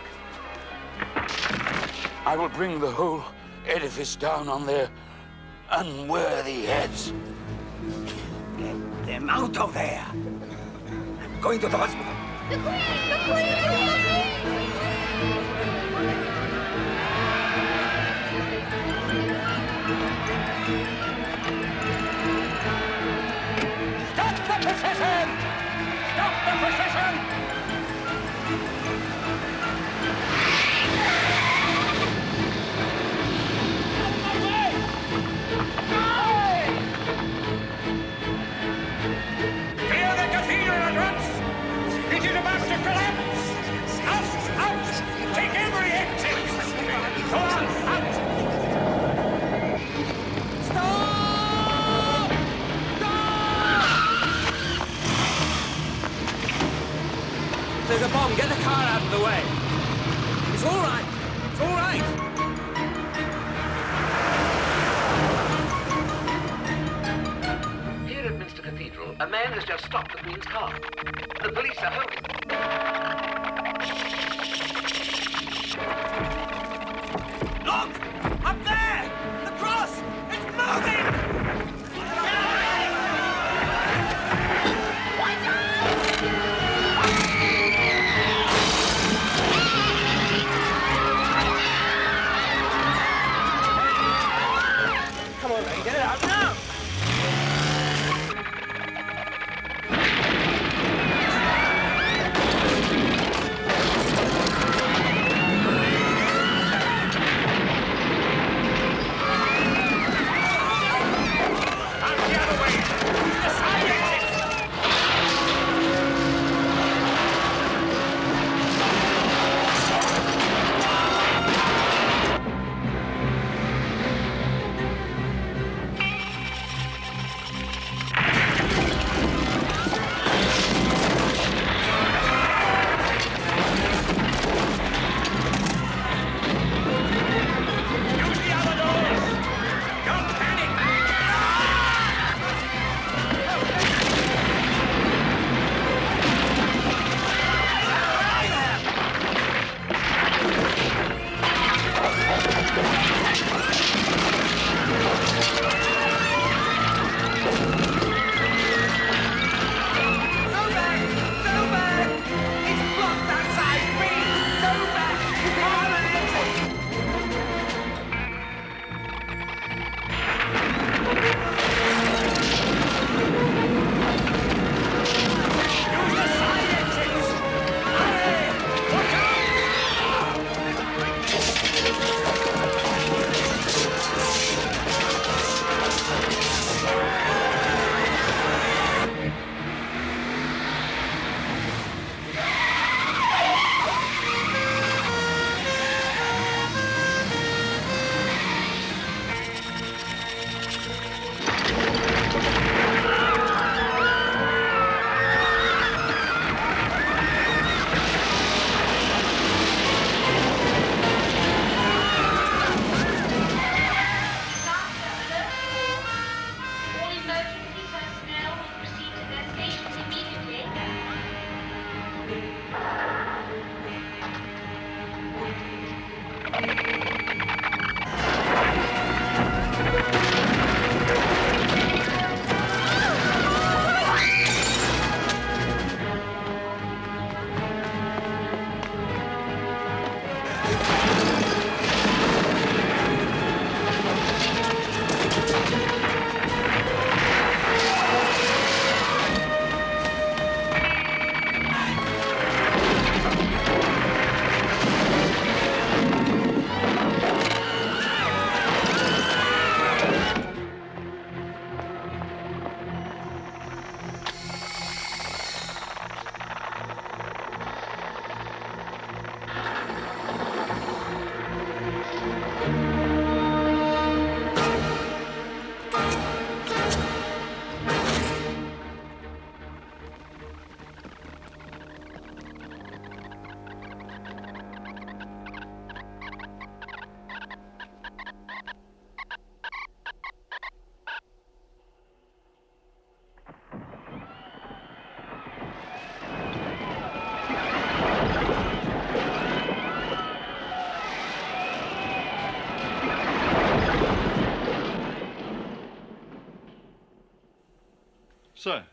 I will bring the whole edifice down on their unworthy heads. Get them out of there. I'm going to the hospital. The Queen! The Queen! Stop the procession! Stop the procession! Clear the cathedral at once! It is about to collapse! Out! Out! Take every exit! Go on! Out! Stop! There's a bomb. Get the car out of the way. It's all right. It's all right. Here at Minster Cathedral, a man has just stopped the Queen's car. The police are home. Look! Up there! The cross! It's moving! Come on, then, get it out now!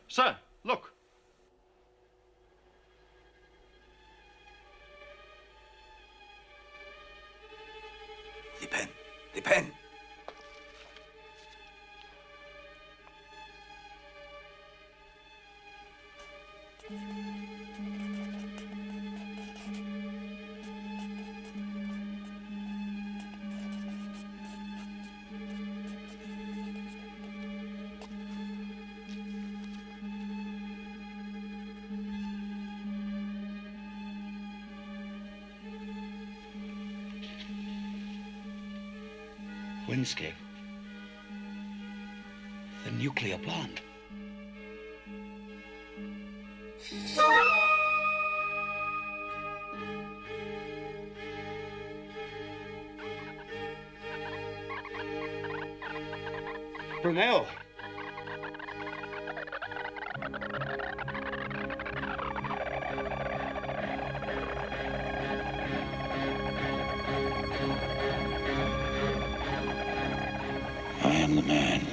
Sir, look. The pen. The pen. Windscape. The nuclear plant. Brunel. I am the man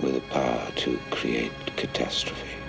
with the power to create catastrophe.